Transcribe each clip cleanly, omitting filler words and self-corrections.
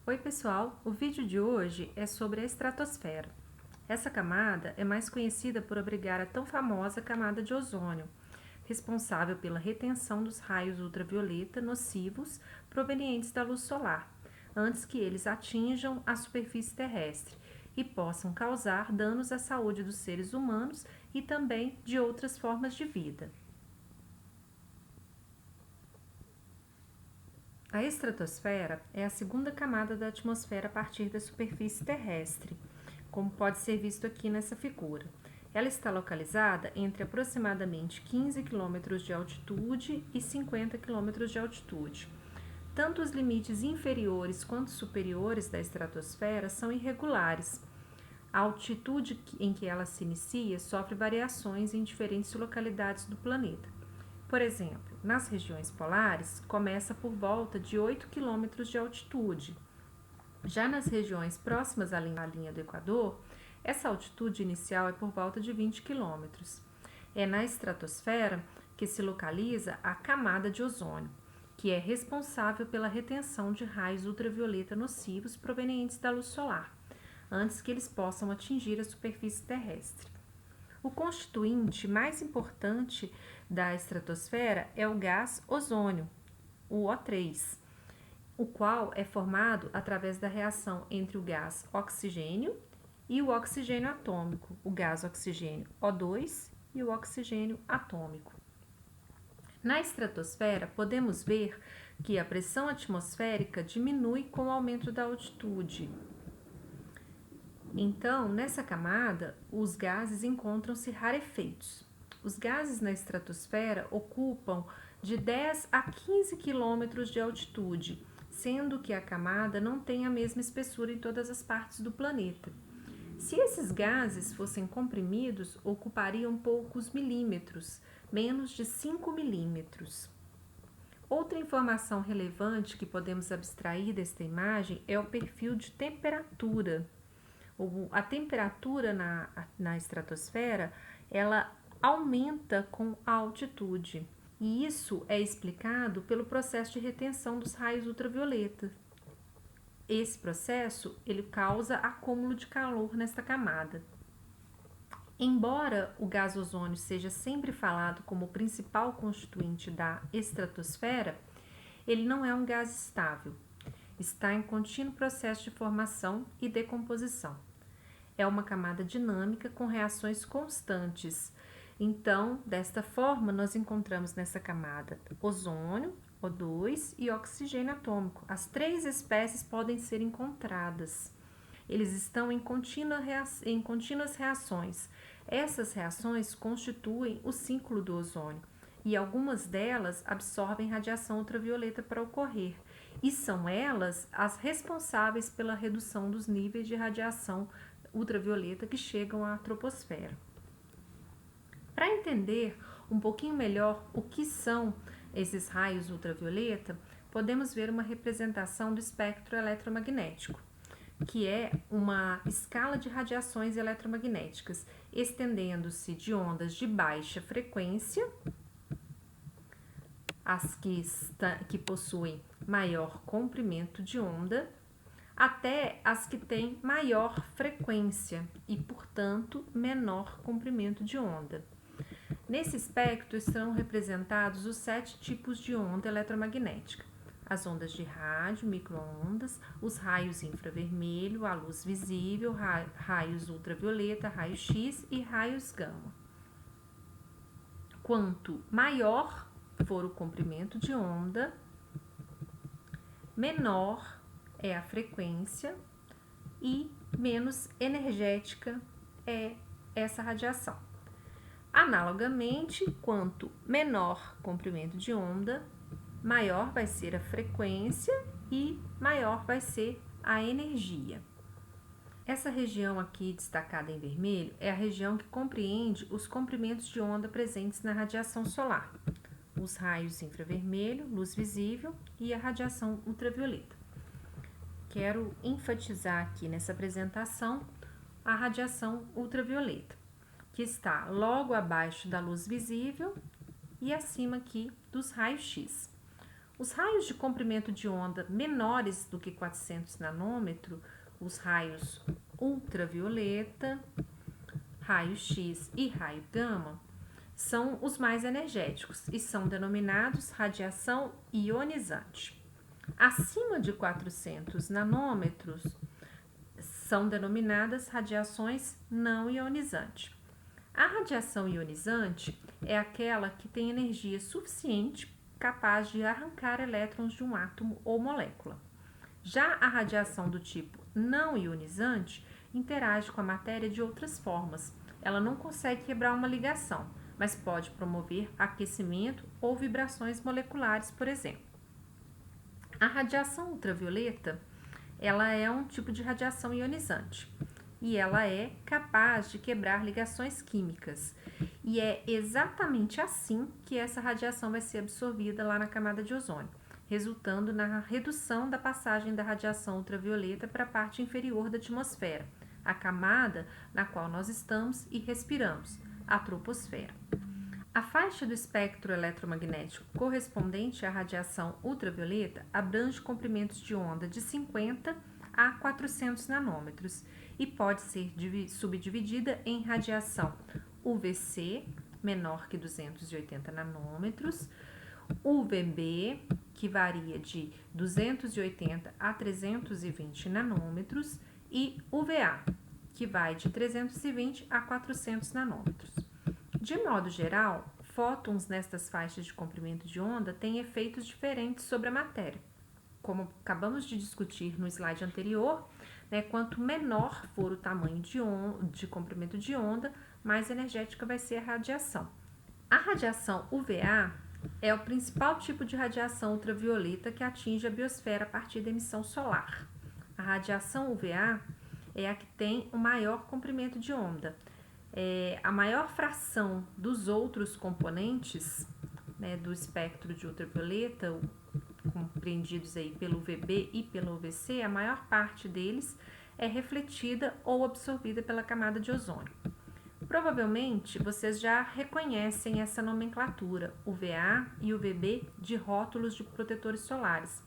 Oi pessoal, o vídeo de hoje é sobre a estratosfera. Essa camada é mais conhecida por abrigar a tão famosa camada de ozônio, responsável pela retenção dos raios ultravioleta nocivos provenientes da luz solar, antes que eles atinjam a superfície terrestre e possam causar danos à saúde dos seres humanos e também de outras formas de vida. A estratosfera é a segunda camada da atmosfera a partir da superfície terrestre, como pode ser visto aqui nessa figura. Ela está localizada entre aproximadamente 15 km de altitude e 50 km de altitude. Tanto os limites inferiores quanto superiores da estratosfera são irregulares. A altitude em que ela se inicia sofre variações em diferentes localidades do planeta. Por exemplo, nas regiões polares, começa por volta de 8 km de altitude. Já nas regiões próximas à linha do Equador, essa altitude inicial é por volta de 20 km. É na estratosfera que se localiza a camada de ozônio, que é responsável pela retenção de raios ultravioleta nocivos provenientes da luz solar, antes que eles possam atingir a superfície terrestre. O constituinte mais importante da estratosfera é o gás ozônio, o O3, o qual é formado através da reação entre o gás oxigênio e o oxigênio atômico, o gás oxigênio O2 e o oxigênio atômico. Na estratosfera, podemos ver que a pressão atmosférica diminui com o aumento da altitude. Então, nessa camada, os gases encontram-se rarefeitos. Os gases na estratosfera ocupam de 10 a 15 quilômetros de altitude, sendo que a camada não tem a mesma espessura em todas as partes do planeta. Se esses gases fossem comprimidos, ocupariam poucos milímetros, menos de 5 milímetros. Outra informação relevante que podemos abstrair desta imagem é o perfil de temperatura. A temperatura na estratosfera, ela aumenta com a altitude. E isso é explicado pelo processo de retenção dos raios ultravioleta. Esse processo, ele causa acúmulo de calor nesta camada. Embora o gás ozônio seja sempre falado como o principal constituinte da estratosfera, ele não é um gás estável. Está em contínuo processo de formação e decomposição. É uma camada dinâmica com reações constantes. Então, desta forma, nós encontramos nessa camada ozônio, O2 e oxigênio atômico. As três espécies podem ser encontradas. Eles estão em contínuas reações. Essas reações constituem o ciclo do ozônio e algumas delas absorvem radiação ultravioleta para ocorrer. E são elas as responsáveis pela redução dos níveis de radiação ultravioleta que chegam à troposfera. Para entender um pouquinho melhor o que são esses raios ultravioleta, podemos ver uma representação do espectro eletromagnético, que é uma escala de radiações eletromagnéticas, estendendo-se de ondas de baixa frequência, as que possuem maior comprimento de onda, até as que têm maior frequência e, portanto, menor comprimento de onda. Nesse espectro estão representados os 7 tipos de onda eletromagnética: as ondas de rádio, microondas, os raios infravermelho, a luz visível, raios ultravioleta, raio-x e raios gama. Quanto maior for o comprimento de onda, menor é a frequência e menos energética é essa radiação. Analogamente, quanto menor comprimento de onda, maior vai ser a frequência e maior vai ser a energia. Essa região aqui destacada em vermelho é a região que compreende os comprimentos de onda presentes na radiação solar, os raios infravermelho, luz visível e a radiação ultravioleta. Quero enfatizar aqui nessa apresentação a radiação ultravioleta, que está logo abaixo da luz visível e acima aqui dos raios-x. Os raios de comprimento de onda menores do que 400 nanômetros, os raios ultravioleta, raio X e raio gama, são os mais energéticos e são denominados radiação ionizante. Acima de 400 nanômetros são denominadas radiações não ionizantes. A radiação ionizante é aquela que tem energia suficiente capaz de arrancar elétrons de um átomo ou molécula. Já a radiação do tipo não ionizante interage com a matéria de outras formas. Ela não consegue quebrar uma ligação, mas pode promover aquecimento ou vibrações moleculares, por exemplo. A radiação ultravioleta, ela é um tipo de radiação ionizante e ela é capaz de quebrar ligações químicas. E é exatamente assim que essa radiação vai ser absorvida lá na camada de ozônio, resultando na redução da passagem da radiação ultravioleta para a parte inferior da atmosfera, a camada na qual nós estamos e respiramos, a troposfera. A faixa do espectro eletromagnético correspondente à radiação ultravioleta abrange comprimentos de onda de 50 a 400 nanômetros e pode ser subdividida em radiação UVC, menor que 280 nanômetros, UVB, que varia de 280 a 320 nanômetros, e UVA, que vai de 320 a 400 nanômetros. De modo geral, fótons nestas faixas de comprimento de onda têm efeitos diferentes sobre a matéria. Como acabamos de discutir no slide anterior, quanto menor for o tamanho de comprimento de onda, mais energética vai ser a radiação. A radiação UVA é o principal tipo de radiação ultravioleta que atinge a biosfera a partir da emissão solar. A radiação UVA é a que tem o maior comprimento de onda. A maior fração dos outros componentes do espectro de ultravioleta, compreendidos aí pelo UVB e pelo UVC, a maior parte deles é refletida ou absorvida pela camada de ozônio. Provavelmente vocês já reconhecem essa nomenclatura, UVA e UVB, de rótulos de protetores solares.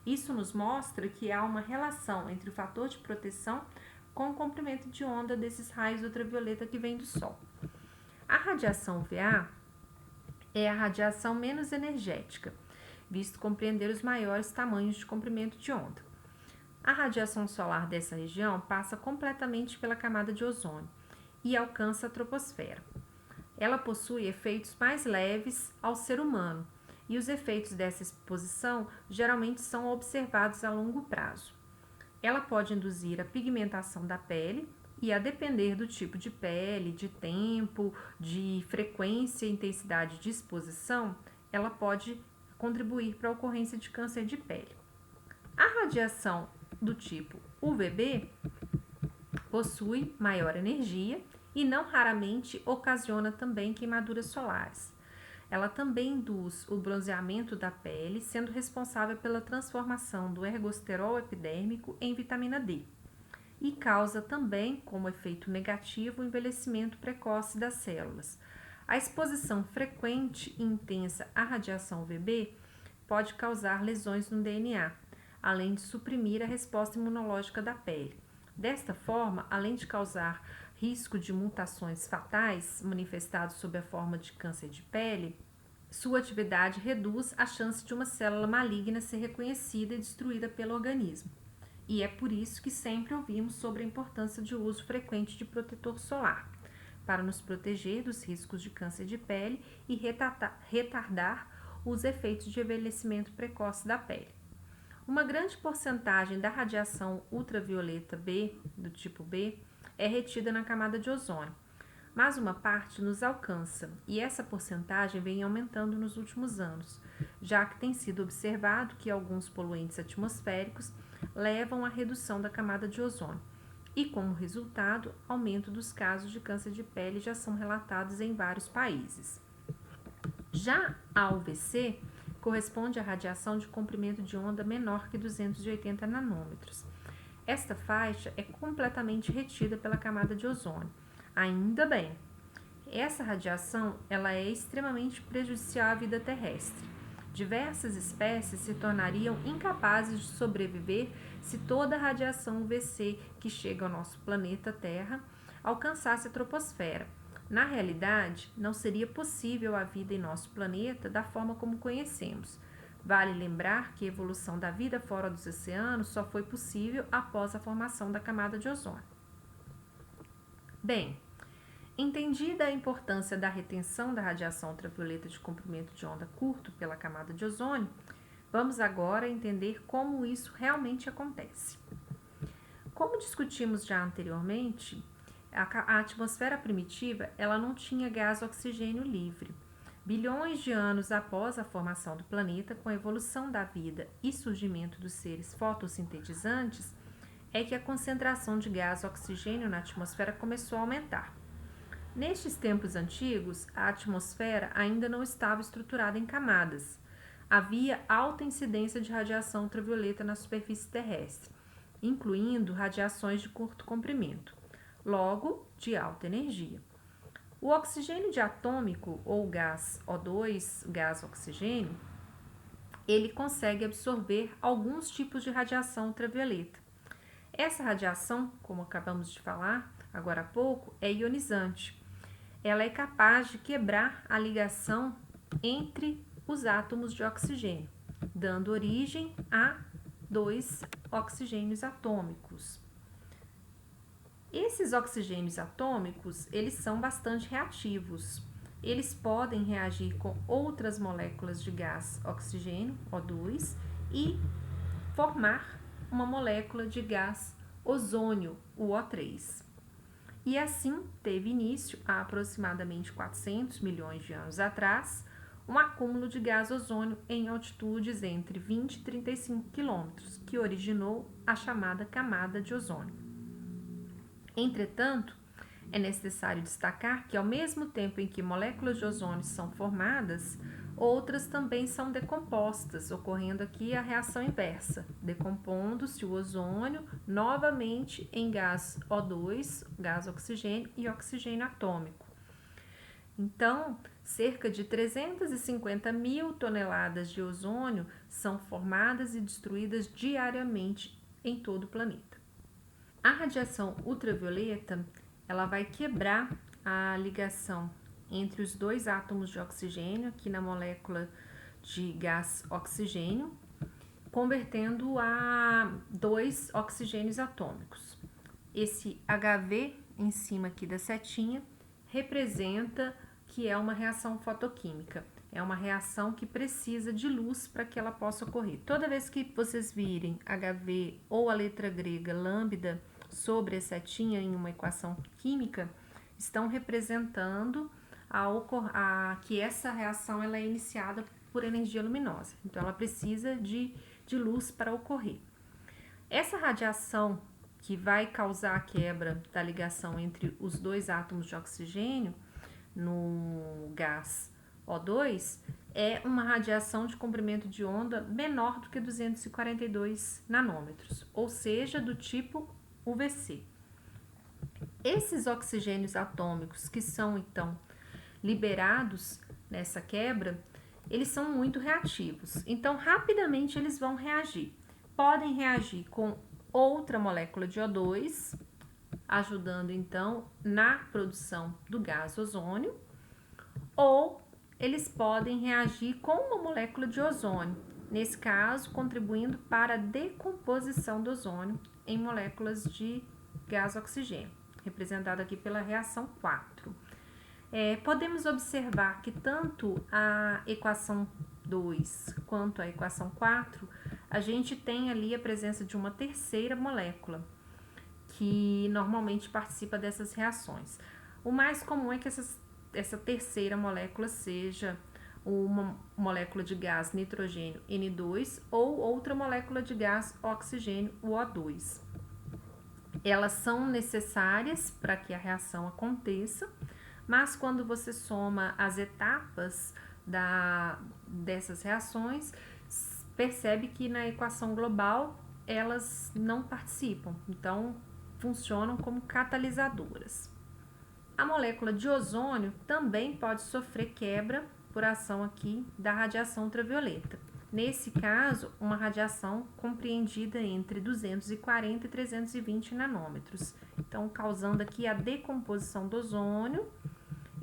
Isso nos mostra que há uma relação entre o fator de proteção com o comprimento de onda desses raios ultravioleta que vem do Sol. A radiação UVA é a radiação menos energética, visto compreender os maiores tamanhos de comprimento de onda. A radiação solar dessa região passa completamente pela camada de ozônio e alcança a troposfera. Ela possui efeitos mais leves ao ser humano e os efeitos dessa exposição geralmente são observados a longo prazo. Ela pode induzir a pigmentação da pele e, a depender do tipo de pele, de tempo, de frequência e intensidade de exposição, ela pode contribuir para a ocorrência de câncer de pele. A radiação do tipo UVB possui maior energia e não raramente ocasiona também queimaduras solares. Ela também induz o bronzeamento da pele, sendo responsável pela transformação do ergosterol epidérmico em vitamina D. E causa também, como efeito negativo, o envelhecimento precoce das células. A exposição frequente e intensa à radiação UVB pode causar lesões no DNA, além de suprimir a resposta imunológica da pele. Desta forma, além de causar risco de mutações fatais manifestados sob a forma de câncer de pele, sua atividade reduz a chance de uma célula maligna ser reconhecida e destruída pelo organismo. E é por isso que sempre ouvimos sobre a importância de uso frequente de protetor solar, para nos proteger dos riscos de câncer de pele e retardar os efeitos de envelhecimento precoce da pele. Uma grande porcentagem da radiação ultravioleta B, do tipo B, é retida na camada de ozônio, mas uma parte nos alcança e essa porcentagem vem aumentando nos últimos anos, já que tem sido observado que alguns poluentes atmosféricos levam à redução da camada de ozônio e, como resultado, aumento dos casos de câncer de pele já são relatados em vários países. Já a UVC corresponde à radiação de comprimento de onda menor que 280 nanômetros. Esta faixa é completamente retida pela camada de ozônio. Ainda bem, essa radiação ela é extremamente prejudicial à vida terrestre Diversas espécies se tornariam incapazes de sobreviver se toda a radiação UVC que chega ao nosso planeta Terra alcançasse a troposfera. Na realidade, não seria possível a vida em nosso planeta da forma como conhecemos. Vale lembrar que a evolução da vida fora dos oceanos só foi possível após a formação da camada de ozônio. Bem, entendida a importância da retenção da radiação ultravioleta de comprimento de onda curto pela camada de ozônio, vamos agora entender como isso realmente acontece. Como discutimos já anteriormente, a atmosfera primitiva ela não tinha gás oxigênio livre. Bilhões de anos após a formação do planeta, com a evolução da vida e surgimento dos seres fotossintetizantes, é que a concentração de gás oxigênio na atmosfera começou a aumentar. Nestes tempos antigos, a atmosfera ainda não estava estruturada em camadas. Havia alta incidência de radiação ultravioleta na superfície terrestre, incluindo radiações de curto comprimento, logo de alta energia. O oxigênio diatômico, ou gás O2, gás oxigênio, ele consegue absorver alguns tipos de radiação ultravioleta. Essa radiação, como acabamos de falar agora há pouco, é ionizante. Ela é capaz de quebrar a ligação entre os átomos de oxigênio, dando origem a 2 oxigênios atômicos. Esses oxigênios atômicos, eles são bastante reativos. Eles podem reagir com outras moléculas de gás oxigênio, O2, e formar uma molécula de gás ozônio, o O3. E assim teve início, há aproximadamente 400 milhões de anos atrás, um acúmulo de gás ozônio em altitudes entre 20 e 35 quilômetros, que originou a chamada camada de ozônio. Entretanto, é necessário destacar que, ao mesmo tempo em que moléculas de ozônio são formadas, outras também são decompostas, ocorrendo aqui a reação inversa, decompondo-se o ozônio novamente em gás O2, gás oxigênio e oxigênio atômico. Então, cerca de 350 mil toneladas de ozônio são formadas e destruídas diariamente em todo o planeta. A radiação ultravioleta, ela vai quebrar a ligação entre os dois átomos de oxigênio, aqui na molécula de gás oxigênio, convertendo a 2 oxigênios atômicos. Esse HV em cima aqui da setinha representa que é uma reação fotoquímica. É uma reação que precisa de luz para que ela possa ocorrer. Toda vez que vocês virem HV ou a letra grega lambda sobre a setinha em uma equação química, estão representando que essa reação ela é iniciada por energia luminosa. Então, ela precisa de luz para ocorrer. Essa radiação que vai causar a quebra da ligação entre os dois átomos de oxigênio no gás O2 é uma radiação de comprimento de onda menor do que 242 nanômetros, ou seja, do tipo UVC. Esses oxigênios atômicos que são, então, liberados nessa quebra, eles são muito reativos. Então, rapidamente eles vão reagir. Podem reagir com outra molécula de O2, ajudando, então, na produção do gás ozônio, ou eles podem reagir com uma molécula de ozônio, nesse caso, contribuindo para a decomposição do ozônio em moléculas de gás oxigênio, representado aqui pela reação 4. Podemos observar que tanto a equação 2 quanto a equação 4, a gente tem ali a presença de uma terceira molécula, que normalmente participa dessas reações. O mais comum é que essa terceira molécula seja uma molécula de gás nitrogênio N2 ou outra molécula de gás oxigênio, o O2. Elas são necessárias para que a reação aconteça, mas quando você soma as etapas dessas reações, percebe que na equação global elas não participam, então funcionam como catalisadoras. A molécula de ozônio também pode sofrer quebra por ação aqui da radiação ultravioleta. Nesse caso, uma radiação compreendida entre 240 e 320 nanômetros. Então, causando aqui a decomposição do ozônio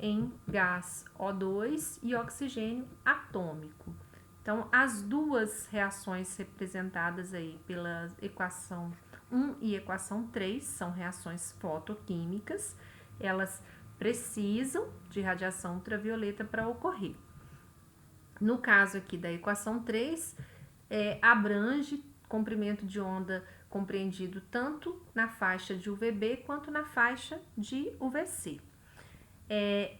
em gás O2 e oxigênio atômico. Então, as duas reações representadas aí pela equação 1 e equação 3 são reações fotoquímicas. Elas precisam de radiação ultravioleta para ocorrer. No caso aqui da equação 3, abrange comprimento de onda compreendido tanto na faixa de UVB quanto na faixa de UVC.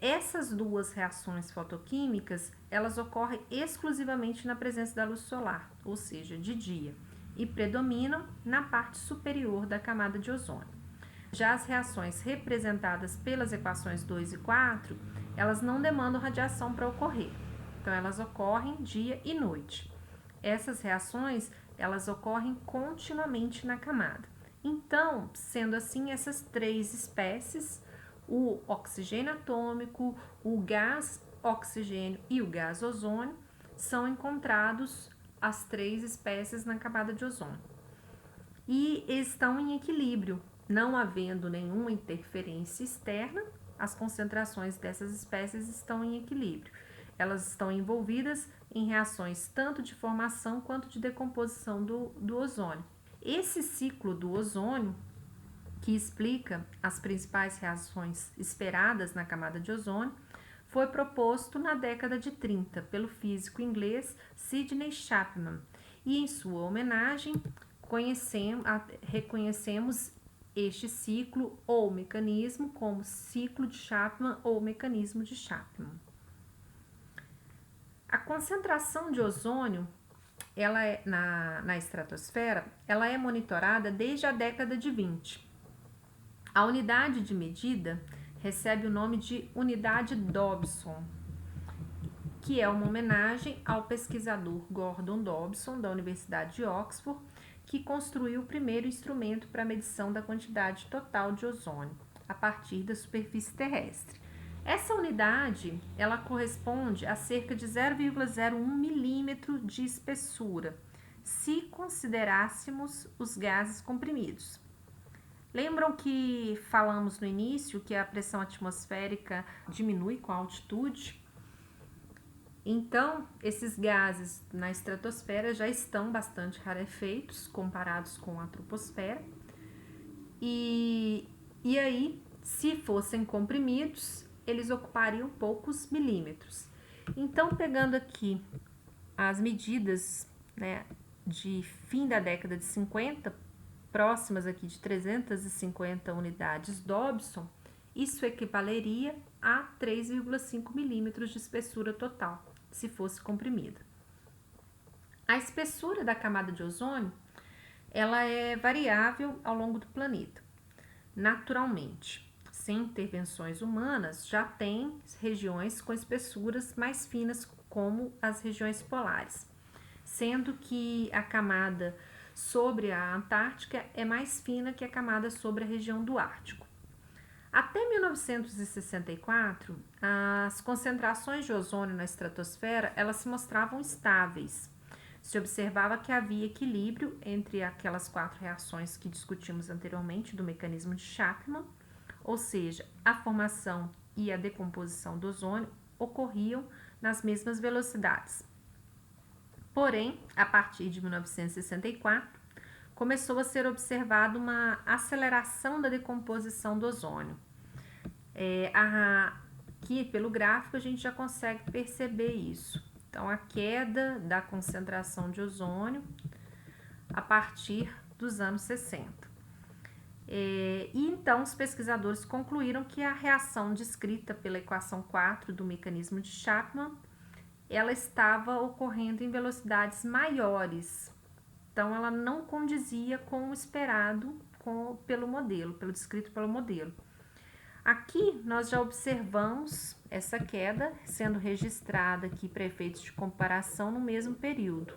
Essas duas reações fotoquímicas, elas ocorrem exclusivamente na presença da luz solar, ou seja, de dia, e predominam na parte superior da camada de ozônio. Já as reações representadas pelas equações 2 e 4, elas não demandam radiação para ocorrer, então elas ocorrem dia e noite. Essas reações, elas ocorrem continuamente na camada. Então, sendo assim, essas três espécies, o oxigênio atômico, o gás oxigênio e o gás ozônio, são encontrados as três espécies na camada de ozônio. E estão em equilíbrio, não havendo nenhuma interferência externa, as concentrações dessas espécies estão em equilíbrio. Elas estão envolvidas em reações tanto de formação quanto de decomposição do ozônio. Esse ciclo do ozônio, que explica as principais reações esperadas na camada de ozônio, foi proposto na década de 30 pelo físico inglês Sidney Chapman, e em sua homenagem reconhecemos este ciclo ou mecanismo como ciclo de Chapman ou mecanismo de Chapman. A concentração de ozônio na estratosfera, ela é monitorada desde a década de 20. A unidade de medida recebe o nome de unidade Dobson, que é uma homenagem ao pesquisador Gordon Dobson, da Universidade de Oxford, que construiu o primeiro instrumento para a medição da quantidade total de ozônio a partir da superfície terrestre. Essa unidade, ela corresponde a cerca de 0,01 milímetro de espessura, se considerássemos os gases comprimidos. Lembram que falamos no início que a pressão atmosférica diminui com a altitude? Então, esses gases na estratosfera já estão bastante rarefeitos comparados com a troposfera. E aí, se fossem comprimidos, eles ocupariam poucos milímetros. Então, pegando aqui as medidas, né, de fim da década de 50, próximas aqui de 350 unidades Dobson, isso equivaleria a 3,5 milímetros de espessura total, se fosse comprimida. A espessura da camada de ozônio, ela é variável ao longo do planeta. Naturalmente, sem intervenções humanas, já tem regiões com espessuras mais finas, como as regiões polares, sendo que a camada sobre a Antártica é mais fina que a camada sobre a região do Ártico. Até 1964, as concentrações de ozônio na estratosfera, elas se mostravam estáveis. Se observava que havia equilíbrio entre aquelas quatro reações que discutimos anteriormente do mecanismo de Chapman, ou seja, a formação e a decomposição do ozônio ocorriam nas mesmas velocidades. Porém, a partir de 1964, começou a ser observada uma aceleração da decomposição do ozônio. Aqui, pelo gráfico, a gente já consegue perceber isso. Então, a queda da concentração de ozônio a partir dos anos 60. E então, os pesquisadores concluíram que a reação descrita pela equação 4 do mecanismo de Chapman, ela estava ocorrendo em velocidades maiores. Então, ela não condizia com o esperado pelo descrito pelo modelo. Aqui, nós já observamos essa queda sendo registrada aqui para efeitos de comparação no mesmo período.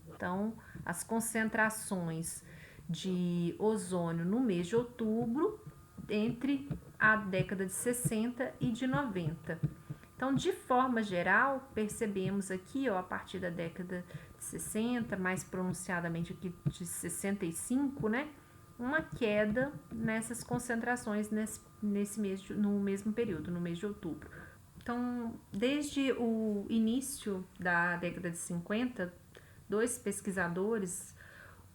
Então, as concentrações de ozônio no mês de outubro, entre a década de 60 e de 90. Então, de forma geral, percebemos aqui, a partir da década de 60, mais pronunciadamente aqui de 65, né, uma queda nessas concentrações no mesmo período, no mês de outubro. Então, desde o início da década de 50, dois pesquisadores,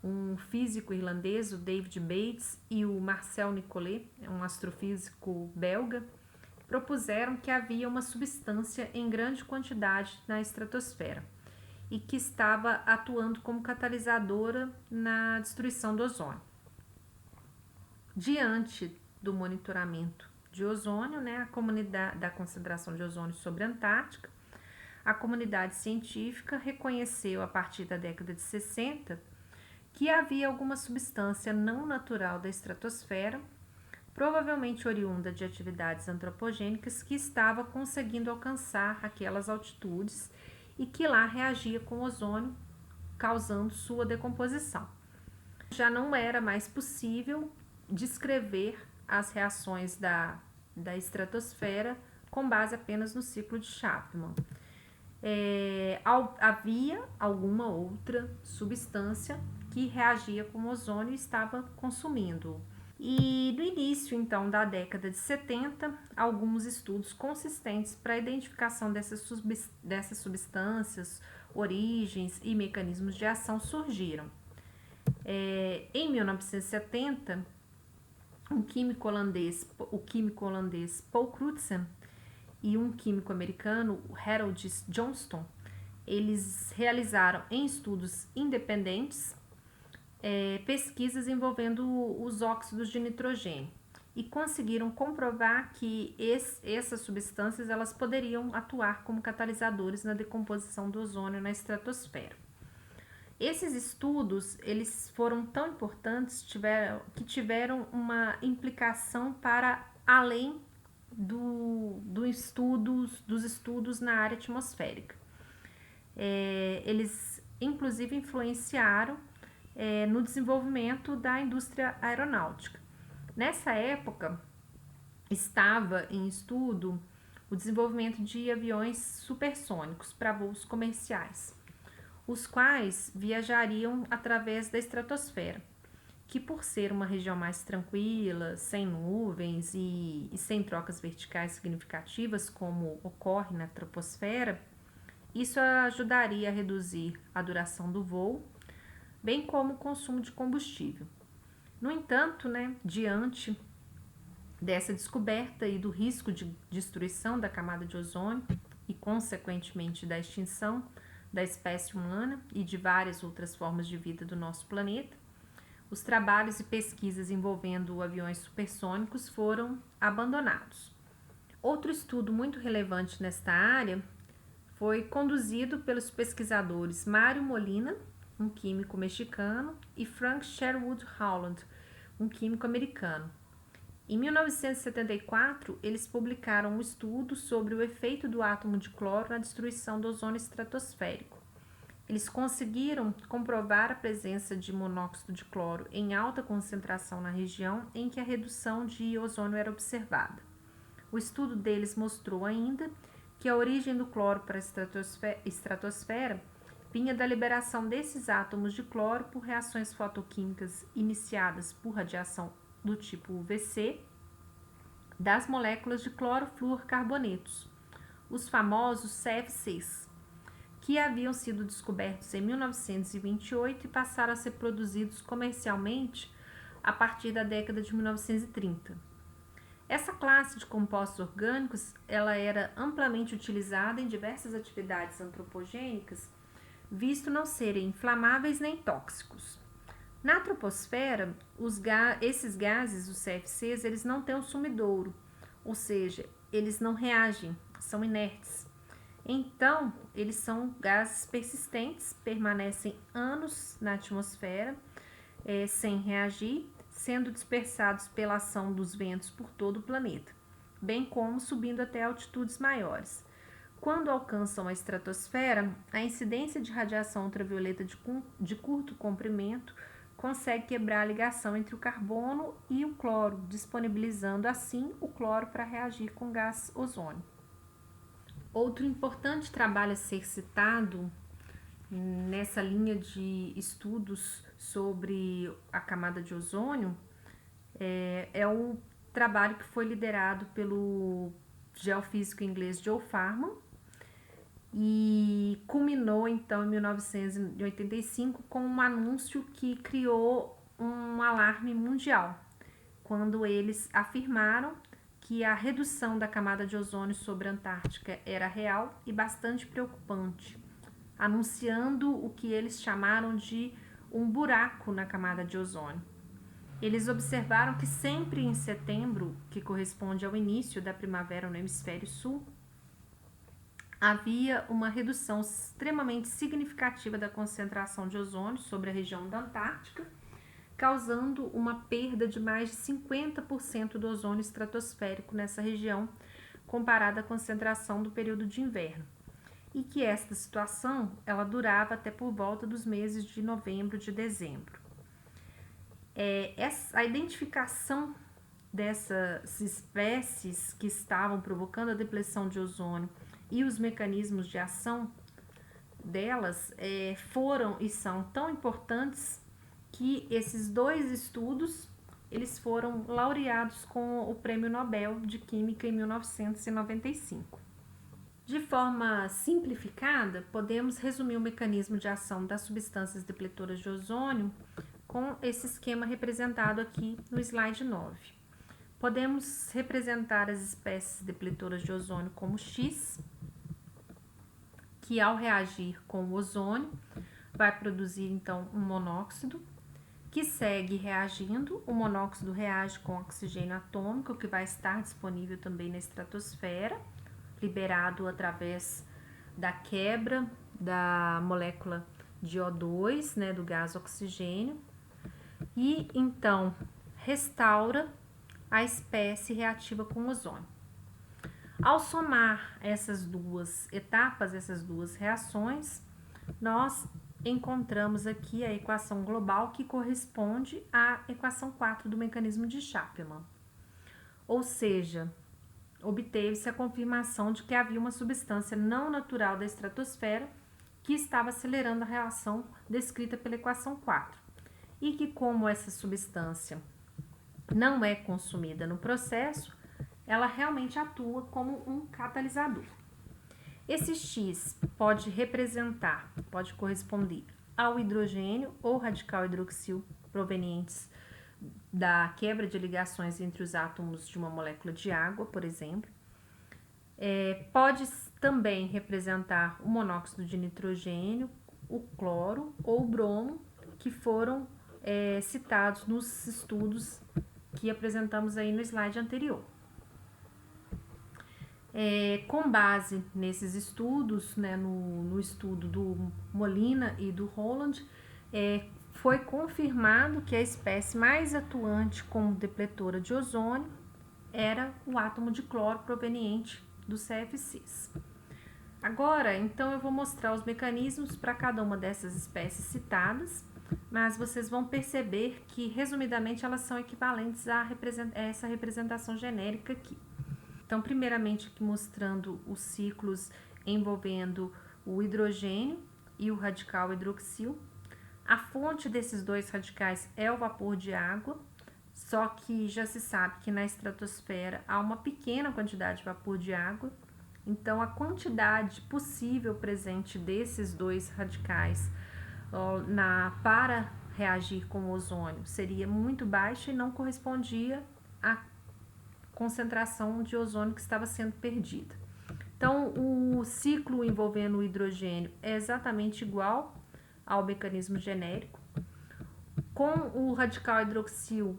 um físico irlandês, o David Bates, e o Marcel Nicolet, um astrofísico belga, propuseram que havia uma substância em grande quantidade na estratosfera e que estava atuando como catalisadora na destruição do ozônio. Diante do monitoramento de ozônio, né, a comunidade da concentração de ozônio sobre a Antártica, a comunidade científica reconheceu a partir da década de 60 que havia alguma substância não natural da estratosfera, provavelmente oriunda de atividades antropogênicas, que estava conseguindo alcançar aquelas altitudes e que lá reagia com o ozônio, causando sua decomposição. Já não era mais possível descrever as reações da estratosfera com base apenas no ciclo de Chapman. Havia alguma outra substância que reagia com o ozônio e estava consumindo. E no início, então, da década de 70, alguns estudos consistentes para a identificação dessas substâncias, origens e mecanismos de ação surgiram. Em 1970, o químico holandês Paul Crutzen e um químico americano, Harold Johnston, eles realizaram em estudos independentes pesquisas envolvendo os óxidos de nitrogênio e conseguiram comprovar que essas substâncias elas poderiam atuar como catalisadores na decomposição do ozônio na estratosfera. Esses estudos eles foram tão importantes que tiveram uma implicação para além dos estudos na área atmosférica. Eles inclusive influenciaram no desenvolvimento da indústria aeronáutica. Nessa época, estava em estudo o desenvolvimento de aviões supersônicos para voos comerciais, os quais viajariam através da estratosfera, que por ser uma região mais tranquila, sem nuvens e sem trocas verticais significativas, como ocorre na troposfera, isso ajudaria a reduzir a duração do voo, bem como o consumo de combustível. No entanto, diante dessa descoberta e do risco de destruição da camada de ozônio e, consequentemente, da extinção da espécie humana e de várias outras formas de vida do nosso planeta, os trabalhos e pesquisas envolvendo aviões supersônicos foram abandonados. Outro estudo muito relevante nesta área foi conduzido pelos pesquisadores Mário Molina, um químico mexicano, e Frank Sherwood Howland, um químico americano. Em 1974, eles publicaram um estudo sobre o efeito do átomo de cloro na destruição do ozônio estratosférico. Eles conseguiram comprovar a presença de monóxido de cloro em alta concentração na região em que a redução de ozônio era observada. O estudo deles mostrou ainda que a origem do cloro para a estratosfera vinha da liberação desses átomos de cloro por reações fotoquímicas iniciadas por radiação do tipo UVC das moléculas de clorofluorcarbonetos, os famosos CFCs, que haviam sido descobertos em 1928 e passaram a ser produzidos comercialmente a partir da década de 1930. Essa classe de compostos orgânicos ela era amplamente utilizada em diversas atividades antropogênicas, visto não serem inflamáveis nem tóxicos. Na troposfera, esses gases, os CFCs, eles não têm um sumidouro, ou seja, eles não reagem, são inertes. Então, eles são gases persistentes, permanecem anos na atmosfera sem reagir, sendo dispersados pela ação dos ventos por todo o planeta, bem como subindo até altitudes maiores. Quando alcançam a estratosfera, a incidência de radiação ultravioleta de curto comprimento consegue quebrar a ligação entre o carbono e o cloro, disponibilizando assim o cloro para reagir com o gás ozônio. Outro importante trabalho a ser citado nessa linha de estudos sobre a camada de ozônio é o trabalho que foi liderado pelo geofísico inglês Joe Farman e culminou então em 1985 com um anúncio que criou um alarme mundial, quando eles afirmaram que a redução da camada de ozônio sobre a Antártica era real e bastante preocupante, anunciando o que eles chamaram de um buraco na camada de ozônio. Eles observaram que sempre em setembro, que corresponde ao início da primavera no hemisfério sul, havia uma redução extremamente significativa da concentração de ozônio sobre a região da Antártica, causando uma perda de mais de 50% do ozônio estratosférico nessa região, comparada à concentração do período de inverno. E que esta situação ela durava até por volta dos meses de novembro e de dezembro. A identificação dessas espécies que estavam provocando a depleção de ozônio e os mecanismos de ação delas foram e são tão importantes que esses dois estudos eles foram laureados com o Prêmio Nobel de Química em 1995. De forma simplificada, podemos resumir o mecanismo de ação das substâncias depletoras de ozônio com esse esquema representado aqui no slide 9. Podemos representar as espécies depletoras de ozônio como X, que ao reagir com o ozônio vai produzir então um monóxido, que segue reagindo, o monóxido reage com oxigênio atômico, que vai estar disponível também na estratosfera, liberado através da quebra da molécula de O2, né, do gás oxigênio, e então restaura a espécie reativa com ozônio. Ao somar essas duas etapas, essas duas reações, nós encontramos aqui a equação global que corresponde à equação 4 do mecanismo de Chapman. Ou seja, obteve-se a confirmação de que havia uma substância não natural da estratosfera que estava acelerando a reação descrita pela equação 4 e que, como essa substância não é consumida no processo, ela realmente atua como um catalisador. Esse X pode corresponder ao hidrogênio ou radical hidroxil provenientes da quebra de ligações entre os átomos de uma molécula de água, por exemplo. Pode também representar o monóxido de nitrogênio, o cloro ou o bromo, que foram citados nos estudos que apresentamos aí no slide anterior. Com base nesses estudos, né, no estudo do Molina e do Holland, foi confirmado que a espécie mais atuante como depletora de ozônio era o átomo de cloro proveniente dos CFCs. Agora, então, eu vou mostrar os mecanismos para cada uma dessas espécies citadas, mas vocês vão perceber que, resumidamente, elas são equivalentes a essa representação genérica aqui. Então, primeiramente, aqui mostrando os ciclos envolvendo o hidrogênio e o radical hidroxil. A fonte desses dois radicais é o vapor de água, só que já se sabe que na estratosfera há uma pequena quantidade de vapor de água, então a quantidade possível presente desses dois radicais para reagir com o ozônio seria muito baixa e não correspondia à concentração de ozônio que estava sendo perdida. Então, o ciclo envolvendo o hidrogênio é exatamente igual ao mecanismo genérico. Com o radical hidroxil,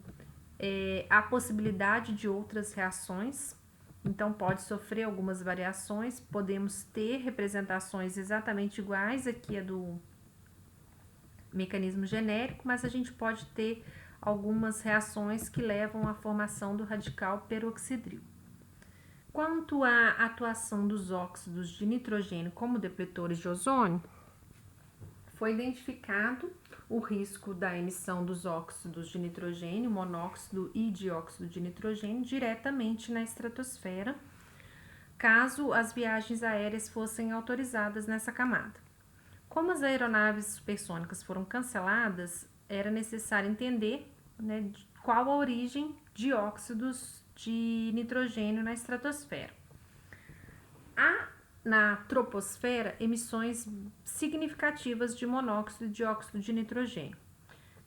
há possibilidade de outras reações, então pode sofrer algumas variações, podemos ter representações exatamente iguais aqui a do mecanismo genérico, mas a gente pode ter algumas reações que levam à formação do radical peroxidril. Quanto à atuação dos óxidos de nitrogênio como depletores de ozônio, foi identificado o risco da emissão dos óxidos de nitrogênio, monóxido e dióxido de nitrogênio, diretamente na estratosfera, caso as viagens aéreas fossem autorizadas nessa camada. Como as aeronaves supersônicas foram canceladas, era necessário entender, né, qual a origem de óxidos de nitrogênio na estratosfera. Há na troposfera emissões significativas de monóxido e dióxido de nitrogênio.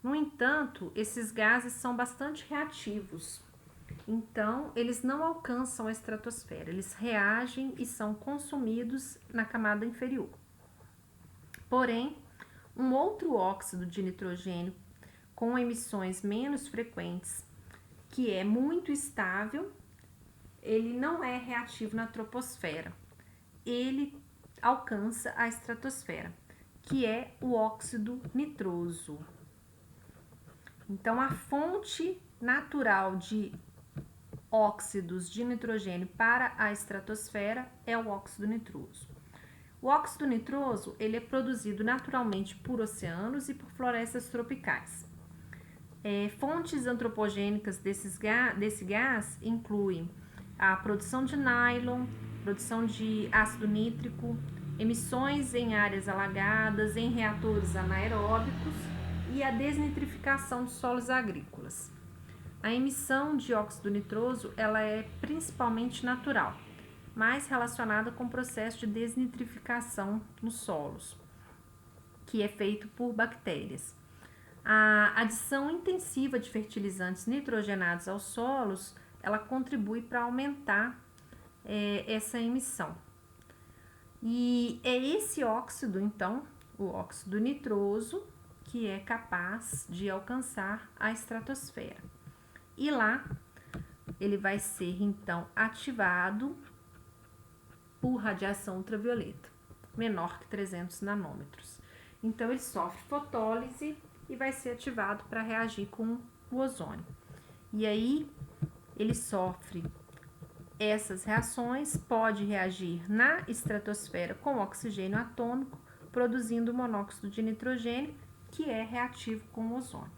No entanto, esses gases são bastante reativos, então eles não alcançam a estratosfera, eles reagem e são consumidos na camada inferior. Porém, um outro óxido de nitrogênio com emissões menos frequentes, que é muito estável, ele não é reativo na troposfera, ele alcança a estratosfera, que é o óxido nitroso. Então, a fonte natural de óxidos de nitrogênio para a estratosfera é o óxido nitroso. O óxido nitroso ele é produzido naturalmente por oceanos e por florestas tropicais. Fontes antropogênicas desse gás incluem a produção de nylon, produção de ácido nítrico, emissões em áreas alagadas, em reatores anaeróbicos e a desnitrificação de solos agrícolas. A emissão de óxido nitroso ela é principalmente natural, mais relacionada com o processo de desnitrificação nos solos, que é feito por bactérias. A adição intensiva de fertilizantes nitrogenados aos solos, ela contribui para aumentar essa emissão. E é esse óxido, então, o óxido nitroso, que é capaz de alcançar a estratosfera. E lá, ele vai ser, então, ativado por radiação ultravioleta, menor que 300 nanômetros. Então, ele sofre fotólise e vai ser ativado para reagir com o ozônio. E aí, ele sofre essas reações, pode reagir na estratosfera com oxigênio atômico, produzindo monóxido de nitrogênio, que é reativo com o ozônio.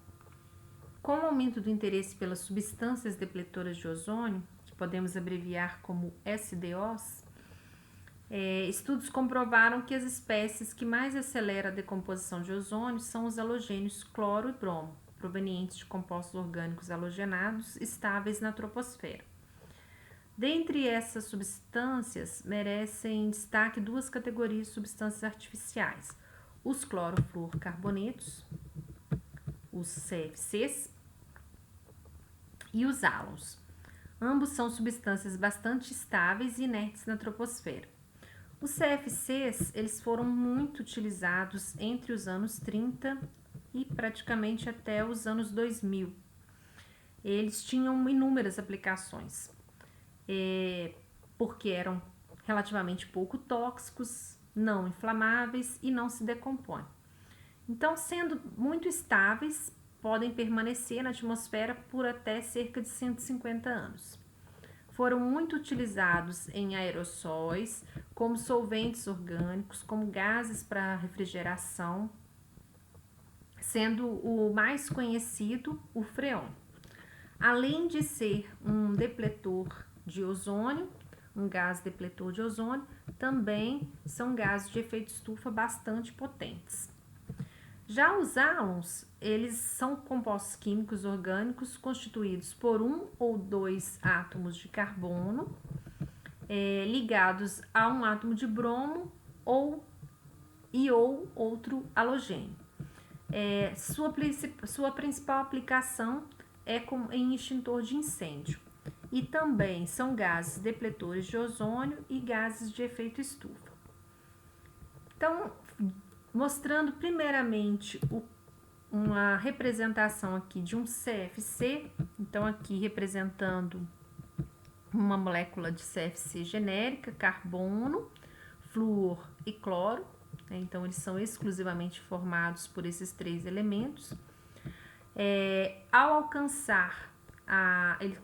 Com o aumento do interesse pelas substâncias depletoras de ozônio, que podemos abreviar como SDOs, estudos comprovaram que as espécies que mais aceleram a decomposição de ozônio são os halogênios cloro e bromo, provenientes de compostos orgânicos halogenados estáveis na troposfera. Dentre essas substâncias, merecem destaque duas categorias de substâncias artificiais: os clorofluorcarbonetos, os CFCs, e os álons. Ambos são substâncias bastante estáveis e inertes na troposfera. Os CFCs, eles foram muito utilizados entre os anos 30 e praticamente até os anos 2000. Eles tinham inúmeras aplicações, porque eram relativamente pouco tóxicos, não inflamáveis e não se decompõem. Então, sendo muito estáveis, podem permanecer na atmosfera por até cerca de 150 anos. Foram muito utilizados em aerossóis, como solventes orgânicos, como gases para refrigeração, sendo o mais conhecido o freon. Além de ser um depletor de ozônio, um gás depletor de ozônio, também são gases de efeito estufa bastante potentes. Já os álons, eles são compostos químicos orgânicos constituídos por um ou dois átomos de carbono ligados a um átomo de bromo ou outro halogênio. Sua principal aplicação é em extintor de incêndio. E também são gases depletores de ozônio e gases de efeito estufa. Então, mostrando primeiramente uma representação aqui de um CFC, então aqui representando uma molécula de CFC genérica, carbono, flúor e cloro, né? Então eles são exclusivamente formados por esses três elementos. Ao alcançar,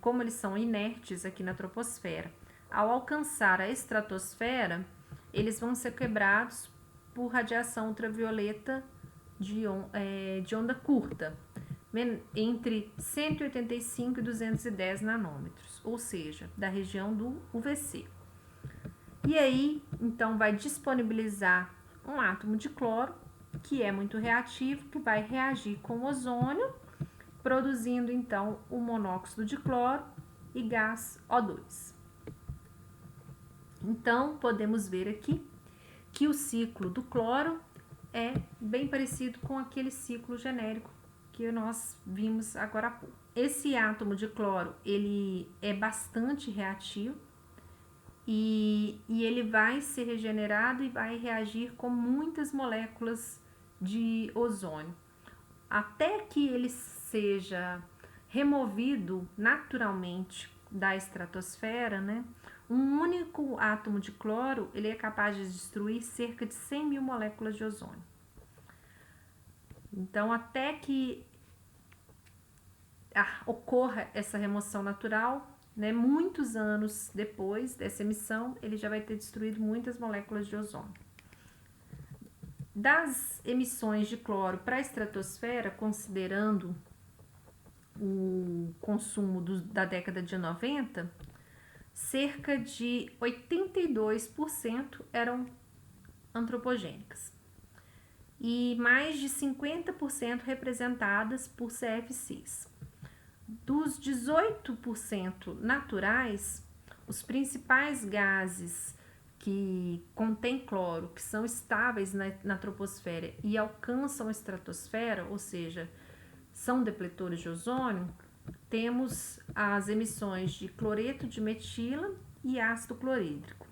como eles são inertes aqui na troposfera, ao alcançar a estratosfera, eles vão ser quebrados por radiação ultravioleta de onda curta, entre 185 e 210 nanômetros, ou seja, da região do UVC. E aí, então, vai disponibilizar um átomo de cloro, que é muito reativo, que vai reagir com o ozônio, produzindo, então, o monóxido de cloro e gás O2. Então, podemos ver aqui que o ciclo do cloro é bem parecido com aquele ciclo genérico que nós vimos agora há pouco. Esse átomo de cloro, ele é bastante reativo e ele vai ser regenerado e vai reagir com muitas moléculas de ozônio. Até que ele seja removido naturalmente da estratosfera, né? Um único átomo de cloro, ele é capaz de destruir cerca de 100 mil moléculas de ozônio. Então, até que ocorra essa remoção natural, né, muitos anos depois dessa emissão, ele já vai ter destruído muitas moléculas de ozônio. Das emissões de cloro para a estratosfera, considerando o consumo da década de 90, cerca de 82% eram antropogênicas e mais de 50% representadas por CFCs. Dos 18% naturais, os principais gases que contêm cloro, que são estáveis na troposfera e alcançam a estratosfera, ou seja, são depletores de ozônio, temos as emissões de cloreto de metila e ácido clorídrico.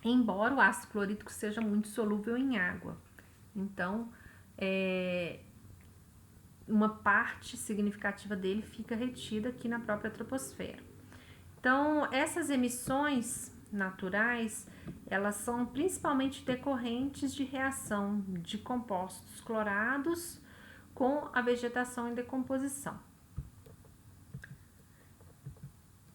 Embora o ácido clorídrico seja muito solúvel em água, então uma parte significativa dele fica retida aqui na própria troposfera. Então, essas emissões naturais, elas são principalmente decorrentes de reação de compostos clorados com a vegetação em decomposição.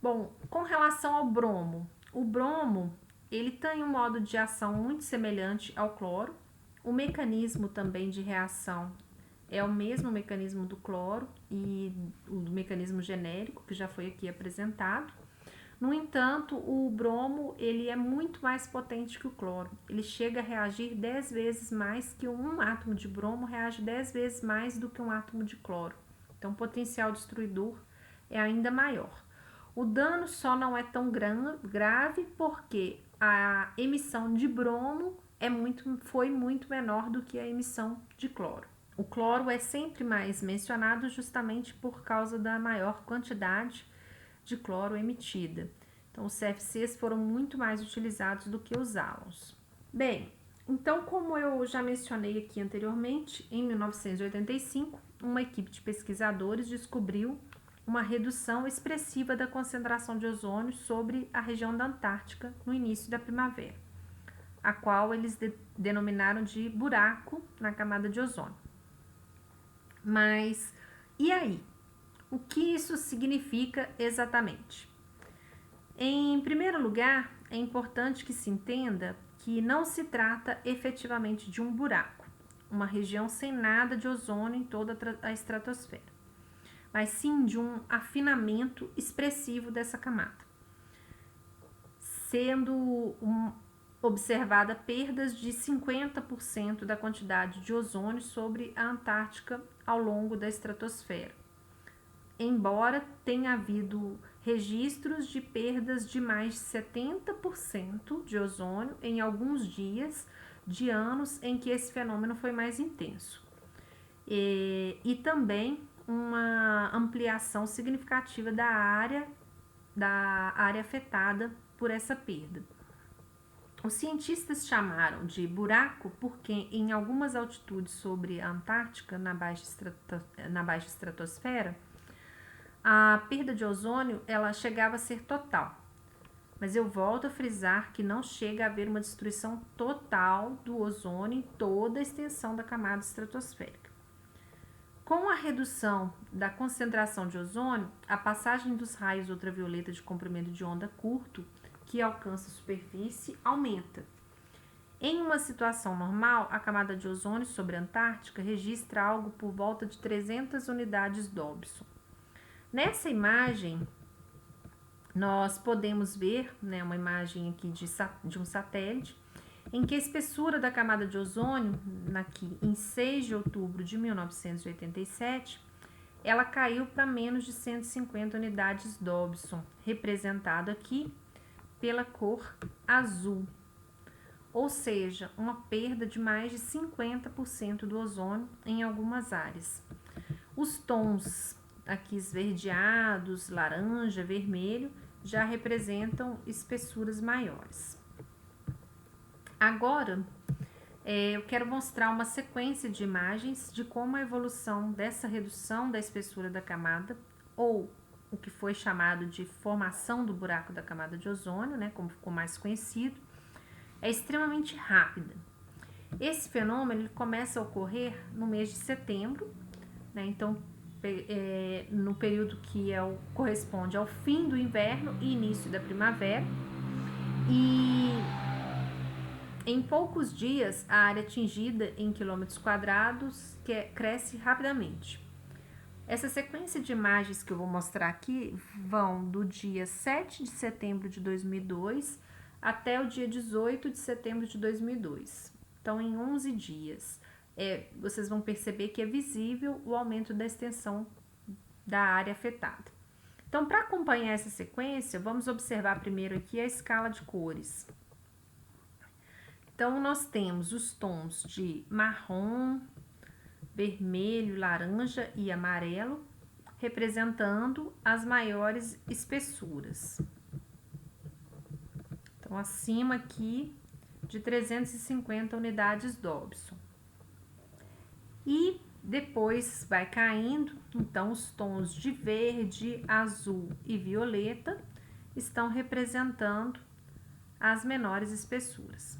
Bom, com relação ao bromo, o bromo, ele tem um modo de ação muito semelhante ao cloro. O mecanismo também de reação é o mesmo mecanismo do cloro e o mecanismo genérico que já foi aqui apresentado. No entanto, o bromo, ele é muito mais potente que o cloro. Ele chega a reagir 10 vezes mais que um átomo de bromo, reage 10 vezes mais do que um átomo de cloro. Então, o potencial destruidor é ainda maior. O dano só não é tão grave porque a emissão de bromo foi muito menor do que a emissão de cloro. O cloro é sempre mais mencionado justamente por causa da maior quantidade de cloro emitida. Então, os CFCs foram muito mais utilizados do que os álons. Bem, então, como eu já mencionei aqui anteriormente, em 1985, uma equipe de pesquisadores descobriu uma redução expressiva da concentração de ozônio sobre a região da Antártica no início da primavera, a qual eles denominaram de buraco na camada de ozônio. Mas, e aí? O que isso significa exatamente? Em primeiro lugar, é importante que se entenda que não se trata efetivamente de um buraco, uma região sem nada de ozônio em toda a estratosfera, mas sim de um afinamento expressivo dessa camada, sendo observada perdas de 50% da quantidade de ozônio sobre a Antártica ao longo da estratosfera, embora tenha havido registros de perdas de mais de 70% de ozônio em alguns dias de anos em que esse fenômeno foi mais intenso. E também uma ampliação significativa da área afetada por essa perda. Os cientistas chamaram de buraco porque em algumas altitudes sobre a Antártica, na baixa estratosfera, a perda de ozônio ela chegava a ser total. Mas eu volto a frisar que não chega a haver uma destruição total do ozônio em toda a extensão da camada estratosférica. Com a redução da concentração de ozônio, a passagem dos raios ultravioleta de comprimento de onda curto, que alcança a superfície, aumenta. Em uma situação normal, a camada de ozônio sobre a Antártica registra algo por volta de 300 unidades Dobson. Nessa imagem, nós podemos ver, né, uma imagem aqui de um satélite, em que a espessura da camada de ozônio, aqui em 6 de outubro de 1987, ela caiu para menos de 150 unidades Dobson, representado aqui pela cor azul, ou seja, uma perda de mais de 50% do ozônio em algumas áreas. Os tons aqui esverdeados, laranja, vermelho, já representam espessuras maiores. Agora, eu quero mostrar uma sequência de imagens de como a evolução dessa redução da espessura da camada, ou o que foi chamado de formação do buraco da camada de ozônio, né, como ficou mais conhecido, é extremamente rápida. Esse fenômeno ele começa a ocorrer no mês de setembro, né, então no período que corresponde ao fim do inverno e início da primavera, e em poucos dias a área atingida em quilômetros quadrados cresce rapidamente. Essa sequência de imagens que eu vou mostrar aqui vão do dia 7 de setembro de 2002 até o dia 18 de setembro de 2002. Então, em 11 dias, vocês vão perceber que é visível o aumento da extensão da área afetada. Então, para acompanhar essa sequência, vamos observar primeiro aqui a escala de cores. Então, nós temos os tons de marrom, vermelho, laranja e amarelo, representando as maiores espessuras. Então, acima aqui de 350 unidades Dobson. E depois vai caindo, então os tons de verde, azul e violeta estão representando as menores espessuras.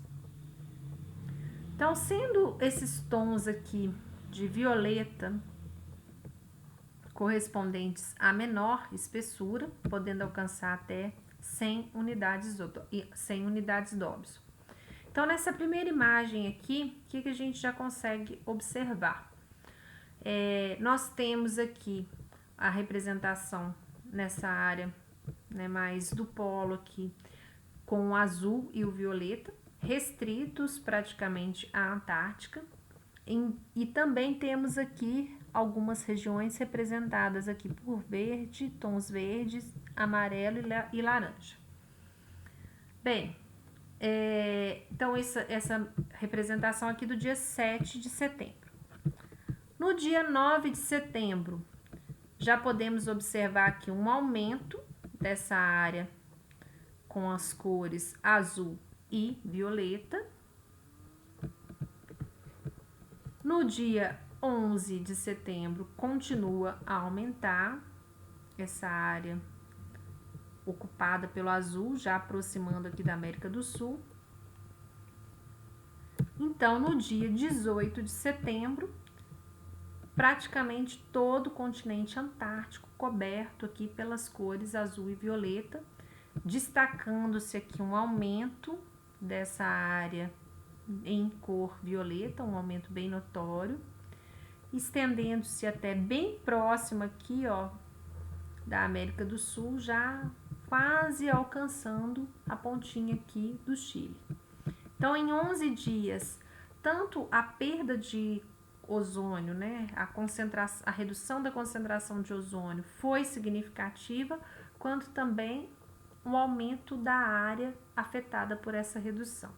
Então, sendo esses tons aqui de violeta correspondentes à menor espessura, podendo alcançar até 100 unidades Dobson. Então, nessa primeira imagem aqui, o que a gente já consegue observar? Nós temos aqui a representação nessa área, né, mais do polo aqui, com o azul e o violeta, restritos praticamente à Antártica, e também temos aqui algumas regiões representadas aqui por verde, tons verdes, amarelo e laranja. Bem, então essa representação aqui do dia 7 de setembro. No dia 9 de setembro, já podemos observar aqui um aumento dessa área com as cores azul e violeta. No dia 11 de setembro, continua a aumentar essa área ocupada pelo azul, já aproximando aqui da América do Sul. Então, no dia 18 de setembro, praticamente todo o continente antártico coberto aqui pelas cores azul e violeta, destacando-se aqui um aumento dessa área em cor violeta, um aumento bem notório, estendendo-se até bem próximo aqui, ó, da América do Sul, já quase alcançando a pontinha aqui do Chile. Então, em 11 dias, tanto a perda de ozônio, né, a redução da concentração de ozônio foi significativa, quanto também o aumento da área afetada por essa redução.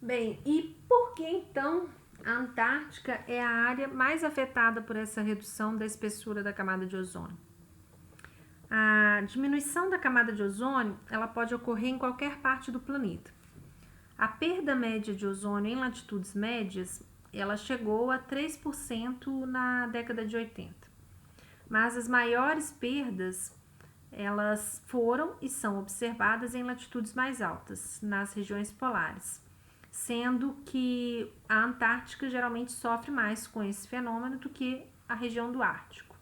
Bem, e por que então a Antártica é a área mais afetada por essa redução da espessura da camada de ozônio? A diminuição da camada de ozônio, ela pode ocorrer em qualquer parte do planeta. A perda média de ozônio em latitudes médias, ela chegou a 3% na década de 80. Mas as maiores perdas, elas foram e são observadas em latitudes mais altas, nas regiões polares, sendo que a Antártica geralmente sofre mais com esse fenômeno do que a região do Ártico.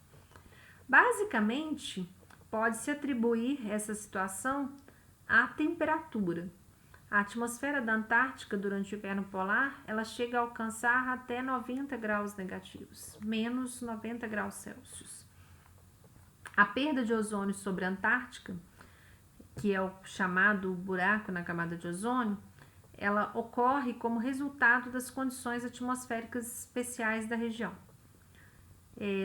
Basicamente, pode-se atribuir essa situação à temperatura. A atmosfera da Antártica durante o inverno polar, ela chega a alcançar até 90 graus negativos, menos 90 graus Celsius. A perda de ozônio sobre a Antártica que é o chamado buraco na camada de ozônio, ela ocorre como resultado das condições atmosféricas especiais da região.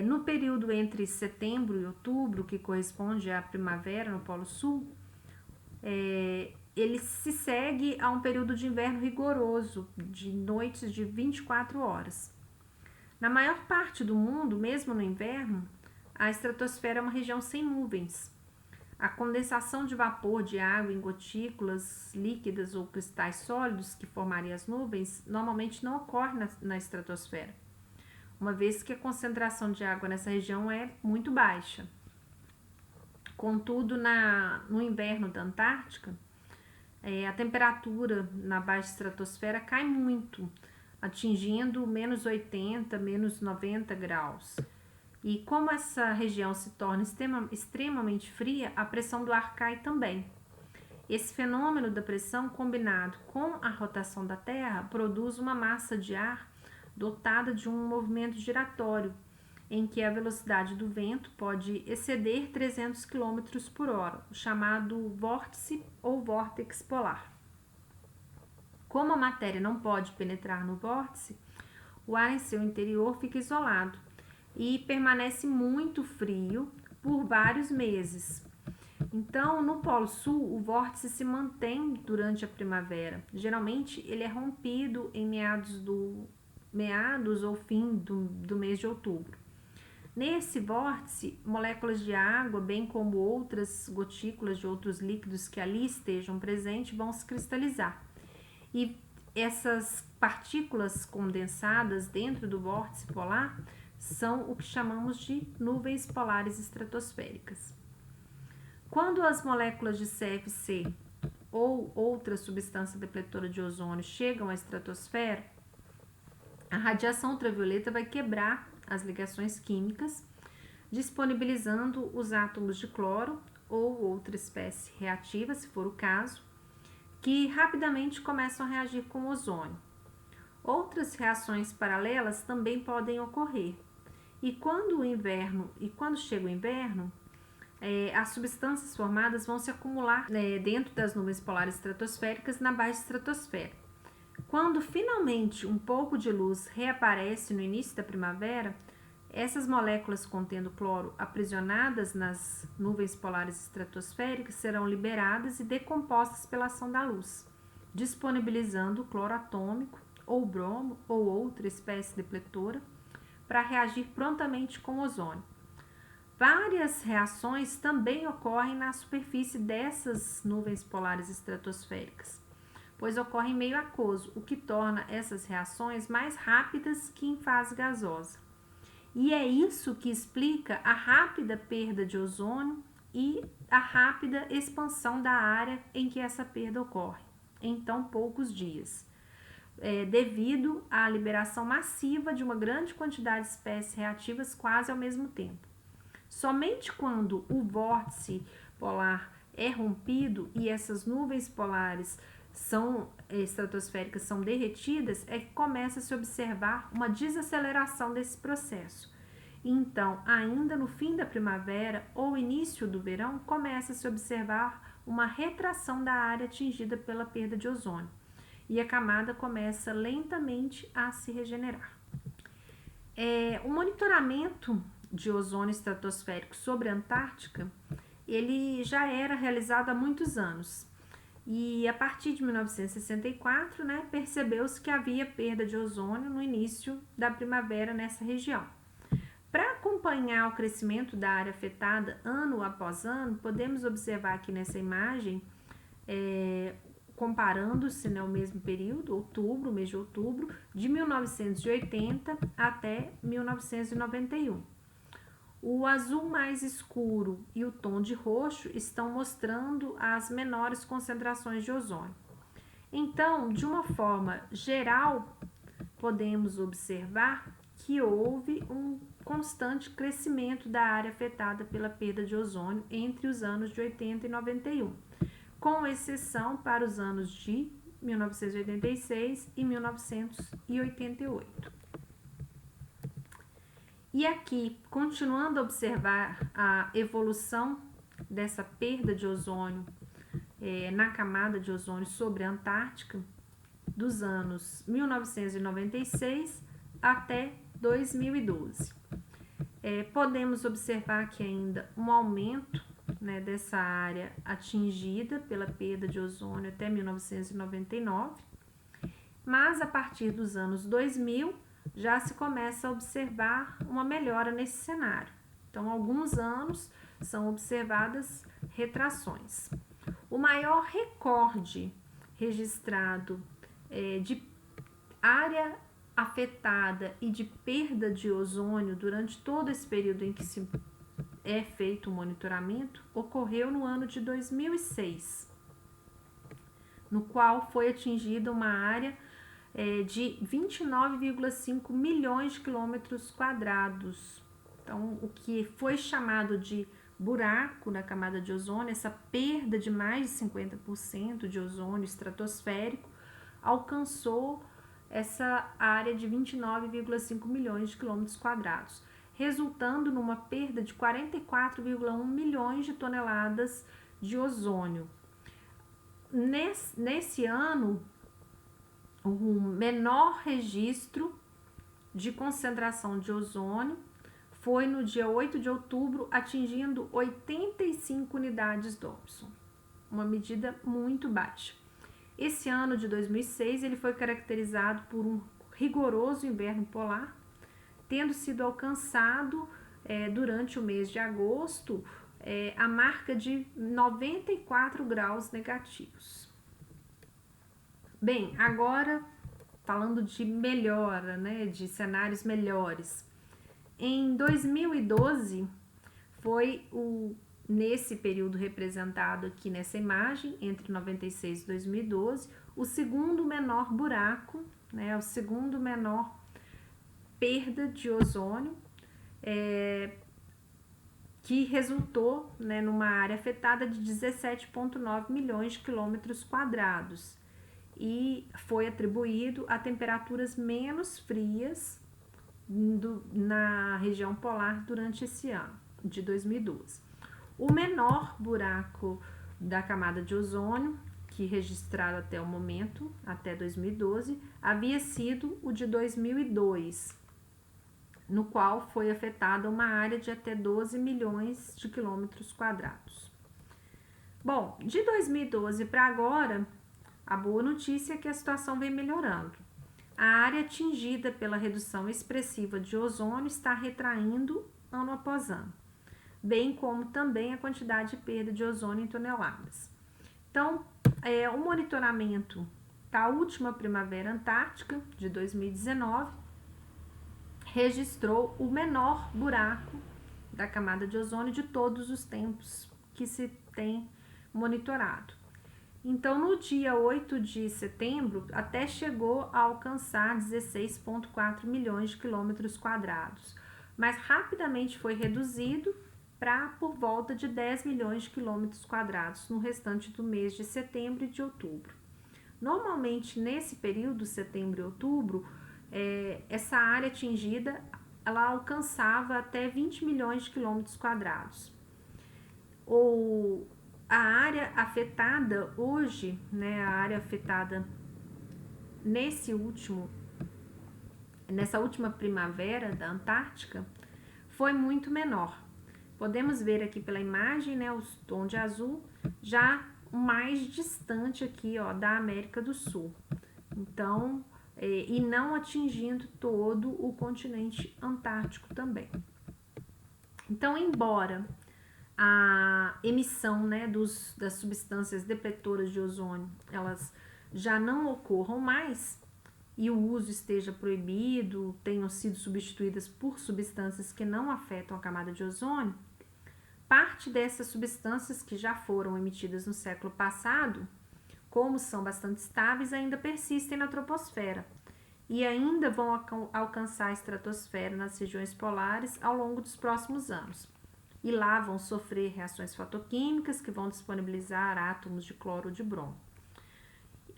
No período entre setembro e outubro, que corresponde à primavera no Polo Sul, ele se segue a um período de inverno rigoroso, de noites de 24 horas. Na maior parte do mundo, mesmo no inverno, a estratosfera é uma região sem nuvens. A condensação de vapor de água em gotículas líquidas ou cristais sólidos que formaria as nuvens normalmente não ocorre na estratosfera, uma vez que a concentração de água nessa região é muito baixa. Contudo, no inverno da Antártica, a temperatura na baixa estratosfera cai muito, atingindo menos 80, menos 90 graus. E como essa região se torna extremamente fria, a pressão do ar cai também. Esse fenômeno da pressão, combinado com a rotação da Terra, produz uma massa de ar dotada de um movimento giratório, em que a velocidade do vento pode exceder 300 km por hora, o chamado vórtice ou vórtex polar. Como a matéria não pode penetrar no vórtice, o ar em seu interior fica isolado e permanece muito frio por vários meses. Então, no Polo Sul, o vórtice se mantém durante a primavera. Geralmente, ele é rompido em meados ou fim do mês de outubro. Nesse vórtice, moléculas de água, bem como outras gotículas de outros líquidos que ali estejam presentes, vão se cristalizar. E essas partículas condensadas dentro do vórtice polar são o que chamamos de nuvens polares estratosféricas. Quando as moléculas de CFC ou outra substância depletora de ozônio chegam à estratosfera, a radiação ultravioleta vai quebrar as ligações químicas, disponibilizando os átomos de cloro ou outra espécie reativa, se for o caso, que rapidamente começam a reagir com o ozônio. Outras reações paralelas também podem ocorrer. E quando chega o inverno, as substâncias formadas vão se acumular dentro das nuvens polares estratosféricas na baixa estratosfera. Quando finalmente um pouco de luz reaparece no início da primavera, essas moléculas contendo cloro aprisionadas nas nuvens polares estratosféricas serão liberadas e decompostas pela ação da luz, disponibilizando o cloro atômico ou bromo ou outra espécie depletora para reagir prontamente com o ozônio. Várias reações também ocorrem na superfície dessas nuvens polares estratosféricas, pois ocorrem em meio aquoso, o que torna essas reações mais rápidas que em fase gasosa. E é isso que explica a rápida perda de ozônio e a rápida expansão da área em que essa perda ocorre, em tão poucos dias, devido à liberação massiva de uma grande quantidade de espécies reativas quase ao mesmo tempo. Somente quando o vórtice polar é rompido e essas nuvens polares estratosféricas são derretidas, é que começa a se observar uma desaceleração desse processo. Então, ainda no fim da primavera ou início do verão, começa a se observar uma retração da área atingida pela perda de ozônio e a camada começa lentamente a se regenerar. O monitoramento de ozônio estratosférico sobre a Antártica, ele já era realizado há muitos anos. E a partir de 1964, percebeu-se que havia perda de ozônio no início da primavera nessa região. Para acompanhar o crescimento da área afetada ano após ano, podemos observar aqui nessa imagem, comparando-se o mesmo período, mês de outubro, de 1980 até 1991. O azul mais escuro e o tom de roxo estão mostrando as menores concentrações de ozônio. Então, de uma forma geral, podemos observar que houve um constante crescimento da área afetada pela perda de ozônio entre os anos de 80 e 91, com exceção para os anos de 1986 e 1988. E aqui, continuando a observar a evolução dessa perda de ozônio na camada de ozônio sobre a Antártica dos anos 1996 até 2012. Podemos observar aqui ainda um aumento, né, dessa área atingida pela perda de ozônio até 1999, mas a partir dos anos 2000 já se começa a observar uma melhora nesse cenário. Então, alguns anos são observadas retrações. O maior recorde registrado de área afetada e de perda de ozônio durante todo esse período em que se é feito o monitoramento ocorreu no ano de 2006, no qual foi atingida uma área de 29,5 milhões de quilômetros quadrados. Então, o que foi chamado de buraco na camada de ozônio, essa perda de mais de 50% de ozônio estratosférico, alcançou essa área de 29,5 milhões de quilômetros quadrados, resultando numa perda de 44,1 milhões de toneladas de ozônio. Nesse ano, o menor registro de concentração de ozônio foi no dia 8 de outubro, atingindo 85 unidades Dobson, uma medida muito baixa. Esse ano de 2006 ele foi caracterizado por um rigoroso inverno polar, tendo sido alcançado durante o mês de agosto a marca de 94 graus negativos. Bem, agora falando de melhora, né, de cenários melhores. Em 2012 foi nesse período representado aqui nessa imagem, entre 96 e 2012, o segundo menor buraco, né, o segundo menor perda de ozônio, que resultou, né, numa área afetada de 17,9 milhões de quilômetros quadrados e foi atribuído a temperaturas menos frias na região polar durante esse ano de 2012. O menor buraco da camada de ozônio, que registrado até o momento, até 2012, havia sido o de 2002, no qual foi afetada uma área de até 12 milhões de quilômetros quadrados. Bom, de 2012 para agora, a boa notícia é que a situação vem melhorando. A área atingida pela redução expressiva de ozônio está retraindo ano após ano, bem como também a quantidade de perda de ozônio em toneladas. Então, o monitoramento da última primavera antártica, de 2019, registrou o menor buraco da camada de ozônio de todos os tempos que se tem monitorado. Então, no dia 8 de setembro, até chegou a alcançar 16,4 milhões de quilômetros quadrados, mas rapidamente foi reduzido para por volta de 10 milhões de quilômetros quadrados no restante do mês de setembro e de outubro. Normalmente, nesse período, setembro e outubro, essa área atingida, ela alcançava até 20 milhões de quilômetros quadrados. A área afetada hoje, né, a área afetada nessa última primavera da Antártica foi muito menor. Podemos ver aqui pela imagem, né, o tom de azul, já mais distante aqui, ó, da América do Sul. Então, e não atingindo todo o continente antártico também. Então, embora a emissão, né, das substâncias depletoras de ozônio, elas já não ocorram mais e o uso esteja proibido, tenham sido substituídas por substâncias que não afetam a camada de ozônio, parte dessas substâncias que já foram emitidas no século passado, como são bastante estáveis, ainda persistem na troposfera e ainda vão alcançar a estratosfera nas regiões polares ao longo dos próximos anos. E lá vão sofrer reações fotoquímicas que vão disponibilizar átomos de cloro ou de bromo.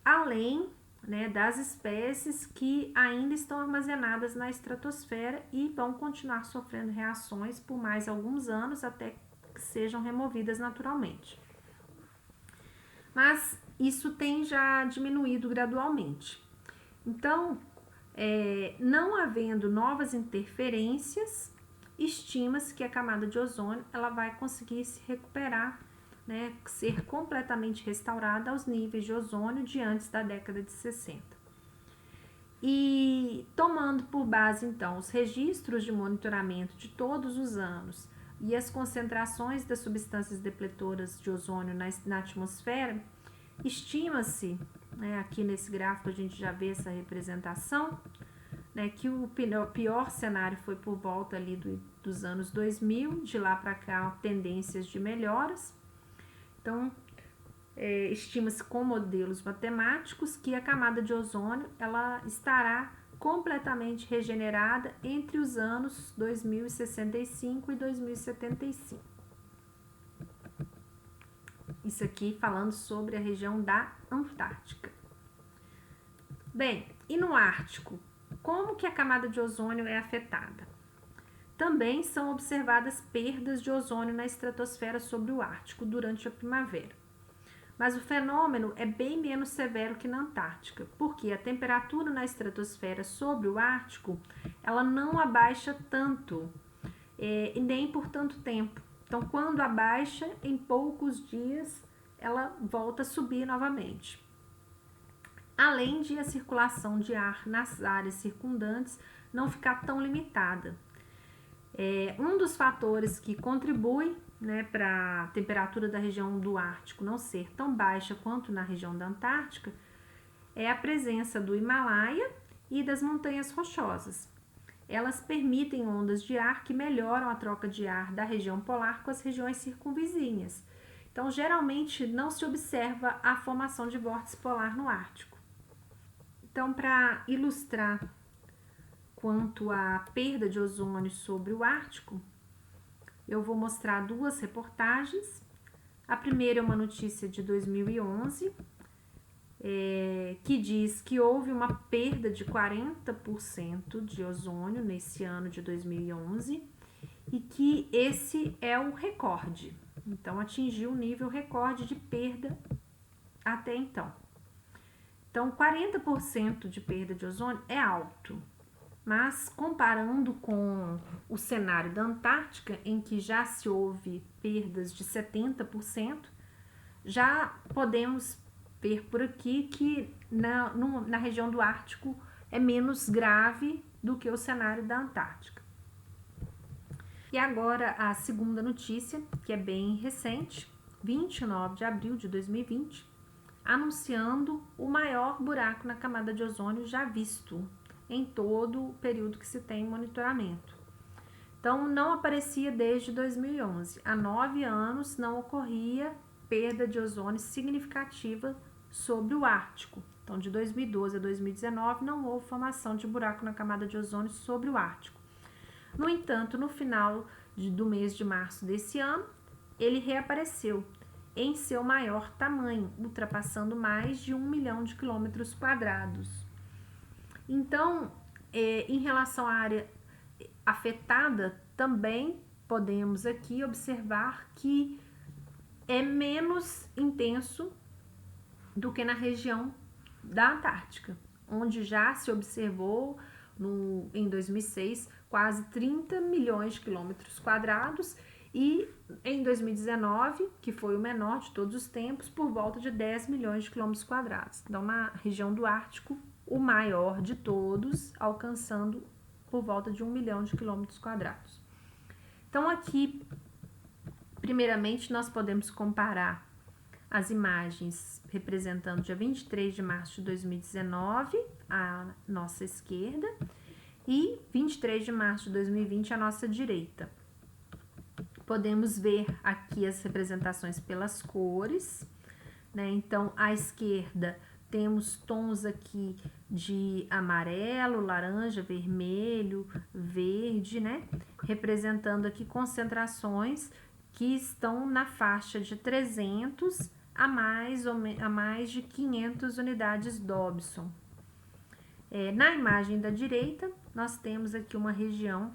Além, né, das espécies que ainda estão armazenadas na estratosfera e vão continuar sofrendo reações por mais alguns anos até que sejam removidas naturalmente. mas isso tem já diminuído gradualmente. Então, não havendo novas interferências, estima-se que a camada de ozônio ela vai conseguir se recuperar, né, ser completamente restaurada aos níveis de ozônio de antes da década de 60. E tomando por base, então, os registros de monitoramento de todos os anos e as concentrações das substâncias depletoras de ozônio na atmosfera, estima-se, né, aqui nesse gráfico a gente já vê essa representação, né, que o pior cenário foi por volta ali dos anos 2000, de lá para cá tendências de melhoras. Então, estima-se com modelos matemáticos que a camada de ozônio ela estará completamente regenerada entre os anos 2065 e 2075. Isso aqui falando sobre a região da Antártica. Bem, e no Ártico? Como que a camada de ozônio é afetada? Também são observadas perdas de ozônio na estratosfera sobre o Ártico durante a primavera. Mas o fenômeno é bem menos severo que na Antártica, porque a temperatura na estratosfera sobre o Ártico ela não abaixa tanto e nem por tanto tempo. Então, quando abaixa, em poucos dias ela volta a subir novamente. Além de a circulação de ar nas áreas circundantes não ficar tão limitada. Um dos fatores que contribui, né, para a temperatura da região do Ártico não ser tão baixa quanto na região da Antártica é a presença do Himalaia e das montanhas rochosas. Elas permitem ondas de ar que melhoram a troca de ar da região polar com as regiões circunvizinhas. Então, geralmente, não se observa a formação de vórtice polar no Ártico. Então, para ilustrar quanto à perda de ozônio sobre o Ártico, eu vou mostrar duas reportagens. A primeira é uma notícia de 2011, que diz que houve uma perda de 40% de ozônio nesse ano de 2011 e que esse é o recorde. Então, atingiu o nível recorde de perda até então. Então, 40% de perda de ozônio é alto. Mas, comparando com o cenário da Antártica, em que já se houve perdas de 70%, já podemos ver por aqui que na região do Ártico é menos grave do que o cenário da Antártica. E agora a segunda notícia, que é bem recente, 29 de abril de 2020, anunciando o maior buraco na camada de ozônio já visto em todo o período que se tem monitoramento. Então, não aparecia desde 2011. Há 9 anos não ocorria perda de ozônio significativa sobre o Ártico. Então, de 2012 a 2019, não houve formação de buraco na camada de ozônio sobre o Ártico. No entanto, no final do mês de março desse ano, ele reapareceu em seu maior tamanho, ultrapassando mais de 1 milhão de quilômetros quadrados. Então, em relação à área afetada, também podemos aqui observar que é menos intenso do que na região da Antártica, onde já se observou em 2006 quase 30 milhões de quilômetros quadrados e em 2019, que foi o menor de todos os tempos, por volta de 10 milhões de quilômetros quadrados. Então, na região do Ártico, o maior de todos, alcançando por volta de 1 milhão de quilômetros quadrados. Então, aqui, primeiramente, nós podemos comparar as imagens representando dia 23 de março de 2019, à nossa esquerda, e 23 de março de 2020, à nossa direita. Podemos ver aqui as representações pelas cores, né? Então, à esquerda, temos tons aqui de amarelo, laranja, vermelho, verde, né? Representando aqui concentrações que estão na faixa de 300 a mais de 500 unidades Dobson. Na imagem da direita, nós temos aqui uma região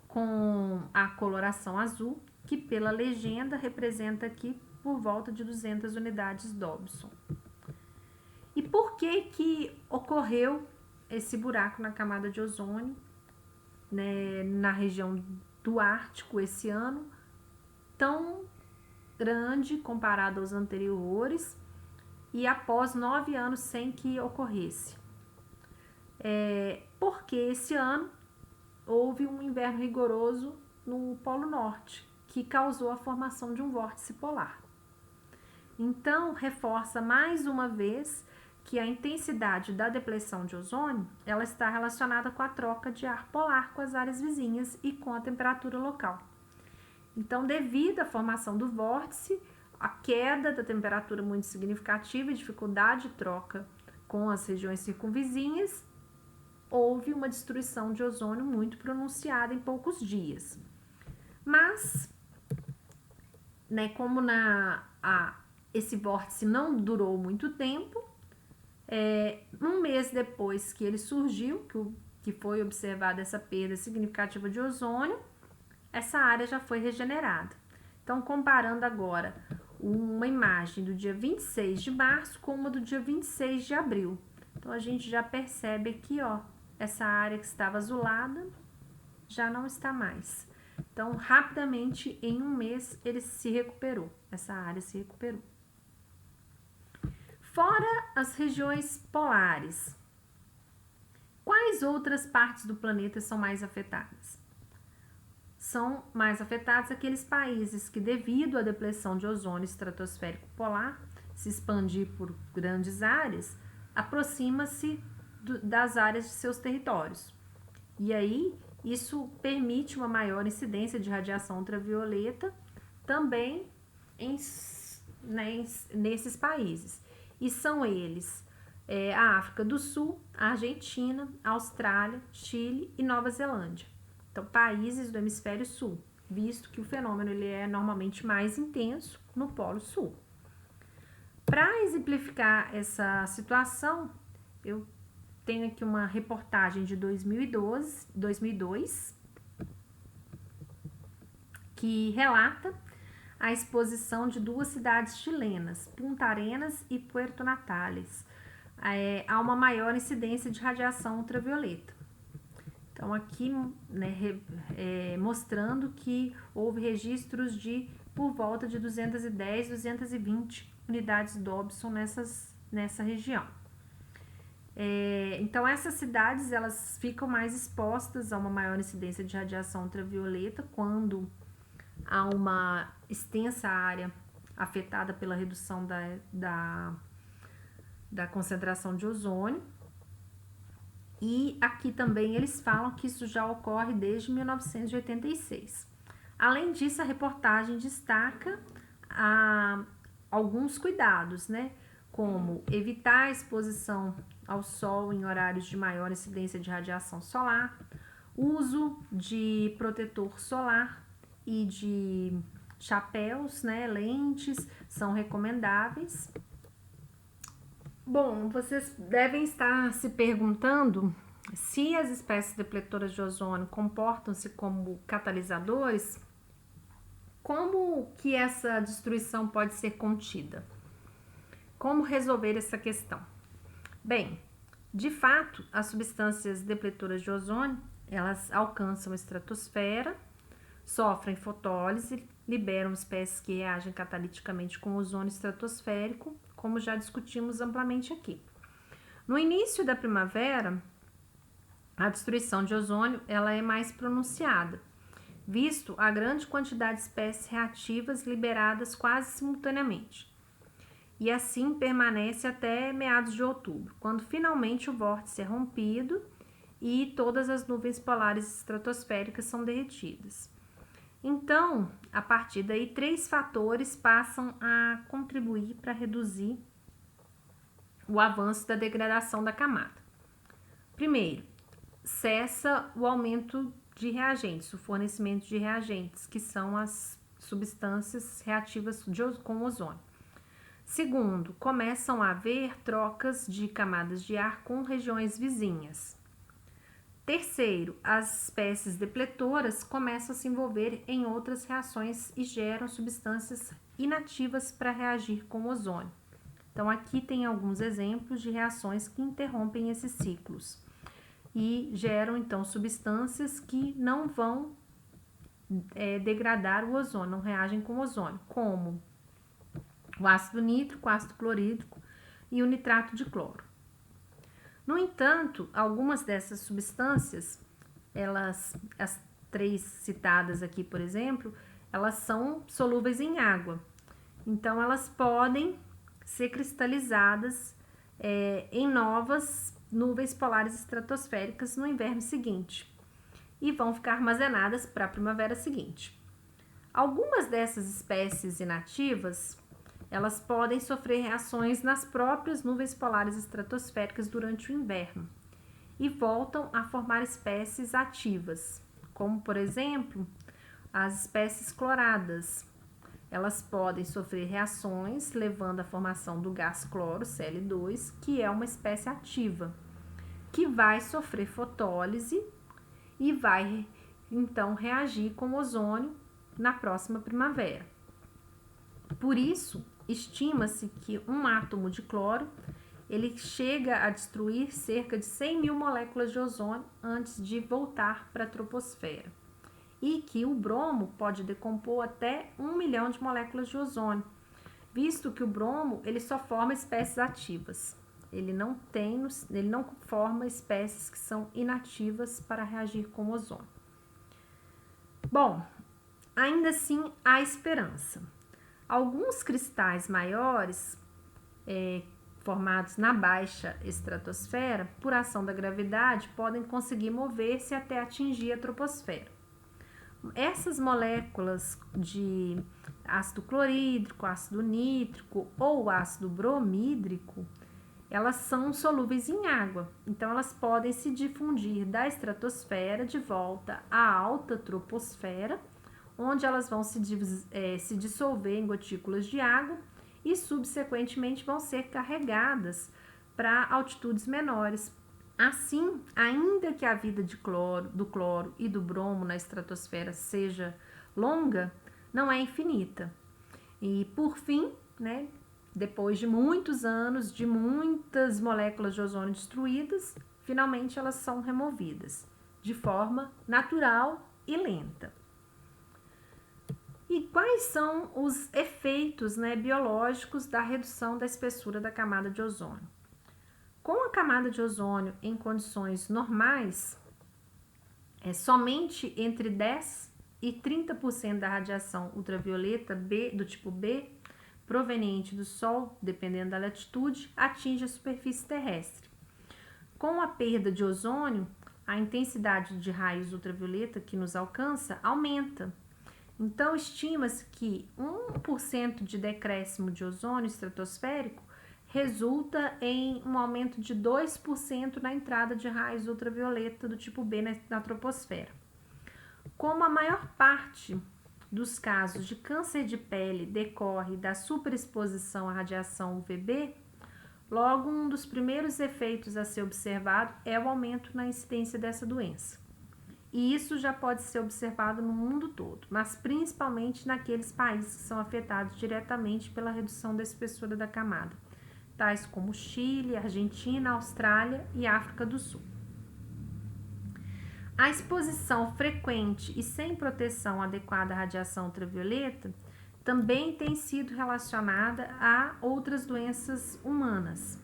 com a coloração azul, que pela legenda representa aqui por volta de 200 unidades Dobson. E por que ocorreu esse buraco na camada de ozônio, né, na região do Ártico esse ano, tão grande comparado aos anteriores e após 9 anos sem que ocorresse? Porque esse ano houve um inverno rigoroso no Polo Norte, que causou a formação de um vórtice polar. Então, reforça mais uma vez que a intensidade da depleção de ozônio, ela está relacionada com a troca de ar polar com as áreas vizinhas e com a temperatura local. Então, devido à formação do vórtice, a queda da temperatura muito significativa e dificuldade de troca com as regiões circunvizinhas, houve uma destruição de ozônio muito pronunciada em poucos dias. Mas, né, como esse vórtice não durou muito tempo, um mês depois que ele surgiu, que foi observada essa perda significativa de ozônio, essa área já foi regenerada. Então, comparando agora uma imagem do dia 26 de março com uma do dia 26 de abril. Então, a gente já percebe aqui, ó, essa área que estava azulada já não está mais. Então, rapidamente, em um mês, ele se recuperou, essa área se recuperou. Fora as regiões polares, quais outras partes do planeta são mais afetadas? São mais afetados aqueles países que, devido à depleção de ozônio estratosférico polar, se expandir por grandes áreas, aproxima-se das áreas de seus territórios. E aí, isso permite uma maior incidência de radiação ultravioleta também nesses países. E são eles a África do Sul, a Argentina, a Austrália, Chile e Nova Zelândia. Então, países do hemisfério sul, visto que o fenômeno ele é normalmente mais intenso no Polo Sul. Para exemplificar essa situação, eu tenho aqui uma reportagem de 2002, que relata a exposição de duas cidades chilenas, Punta Arenas e Puerto Natales, a uma maior incidência de radiação ultravioleta. Então, aqui, né, mostrando que houve registros de por volta de 210, 220 unidades Dobson nessa região. Então, essas cidades elas ficam mais expostas a uma maior incidência de radiação ultravioleta quando há uma extensa área afetada pela redução da concentração de ozônio. E aqui também eles falam que isso já ocorre desde 1986. Além disso, a reportagem destaca alguns cuidados, né? Como evitar a exposição ao sol em horários de maior incidência de radiação solar, uso de protetor solar e de chapéus, né, lentes, são recomendáveis. Bom, vocês devem estar se perguntando se as espécies depletoras de ozônio comportam-se como catalisadores, como que essa destruição pode ser contida? Como resolver essa questão? Bem, de fato, as substâncias depletoras de ozônio, elas alcançam a estratosfera, sofrem fotólise, liberam espécies que reagem cataliticamente com o ozônio estratosférico, como já discutimos amplamente aqui. No início da primavera, a destruição de ozônio ela é mais pronunciada, visto a grande quantidade de espécies reativas liberadas quase simultaneamente. E assim permanece até meados de outubro, quando finalmente o vórtice é rompido e todas as nuvens polares estratosféricas são derretidas. Então, a partir daí, 3 fatores passam a contribuir para reduzir o avanço da degradação da camada. Primeiro, cessa o aumento de reagentes, o fornecimento de reagentes, que são as substâncias reativas com ozônio. Segundo, começam a haver trocas de camadas de ar com regiões vizinhas. Terceiro, as espécies depletoras começam a se envolver em outras reações e geram substâncias inativas para reagir com o ozônio. Então, aqui tem alguns exemplos de reações que interrompem esses ciclos e geram, então, substâncias que não vão degradar o ozônio, não reagem com o ozônio, como o ácido nítrico, o ácido clorídrico e o nitrato de cloro. No entanto, algumas dessas substâncias, as 3 citadas aqui, por exemplo, elas são solúveis em água. Então, elas podem ser cristalizadas em novas nuvens polares estratosféricas no inverno seguinte e vão ficar armazenadas para a primavera seguinte. Algumas dessas espécies inativas, elas podem sofrer reações nas próprias nuvens polares estratosféricas durante o inverno e voltam a formar espécies ativas, como, por exemplo, as espécies cloradas. Elas podem sofrer reações levando à formação do gás cloro, Cl2, que é uma espécie ativa, que vai sofrer fotólise e vai, então, reagir com ozônio na próxima primavera. Por isso, estima-se que um átomo de cloro ele chega a destruir cerca de 100 mil moléculas de ozônio antes de voltar para a troposfera. E que o bromo pode decompor até 1 milhão de moléculas de ozônio, visto que o bromo ele só forma espécies ativas. Ele não forma espécies que são inativas para reagir com o ozônio. Bom, ainda assim há esperança. Alguns cristais maiores, formados na baixa estratosfera, por ação da gravidade, podem conseguir mover-se até atingir a troposfera. Essas moléculas de ácido clorídrico, ácido nítrico ou ácido bromídrico, elas são solúveis em água, então elas podem se difundir da estratosfera de volta à alta troposfera, onde elas vão se dissolver em gotículas de água e subsequentemente vão ser carregadas para altitudes menores. Assim, ainda que a vida do cloro e do bromo na estratosfera seja longa, não é infinita. E por fim, depois de muitos anos, de muitas moléculas de ozônio destruídas, finalmente elas são removidas de forma natural e lenta. E quais são os efeitos biológicos da redução da espessura da camada de ozônio? Com a camada de ozônio em condições normais, somente entre 10% e 30% da radiação ultravioleta do tipo B, proveniente do Sol, dependendo da latitude, atinge a superfície terrestre. Com a perda de ozônio, a intensidade de raios ultravioleta que nos alcança aumenta. Então, estima-se que 1% de decréscimo de ozônio estratosférico resulta em um aumento de 2% na entrada de raios ultravioleta do tipo B na troposfera. Como a maior parte dos casos de câncer de pele decorre da superexposição à radiação UVB, logo um dos primeiros efeitos a ser observado é o aumento na incidência dessa doença. E isso já pode ser observado no mundo todo, mas principalmente naqueles países que são afetados diretamente pela redução da espessura da camada, tais como Chile, Argentina, Austrália e África do Sul. A exposição frequente e sem proteção adequada à radiação ultravioleta também tem sido relacionada a outras doenças humanas.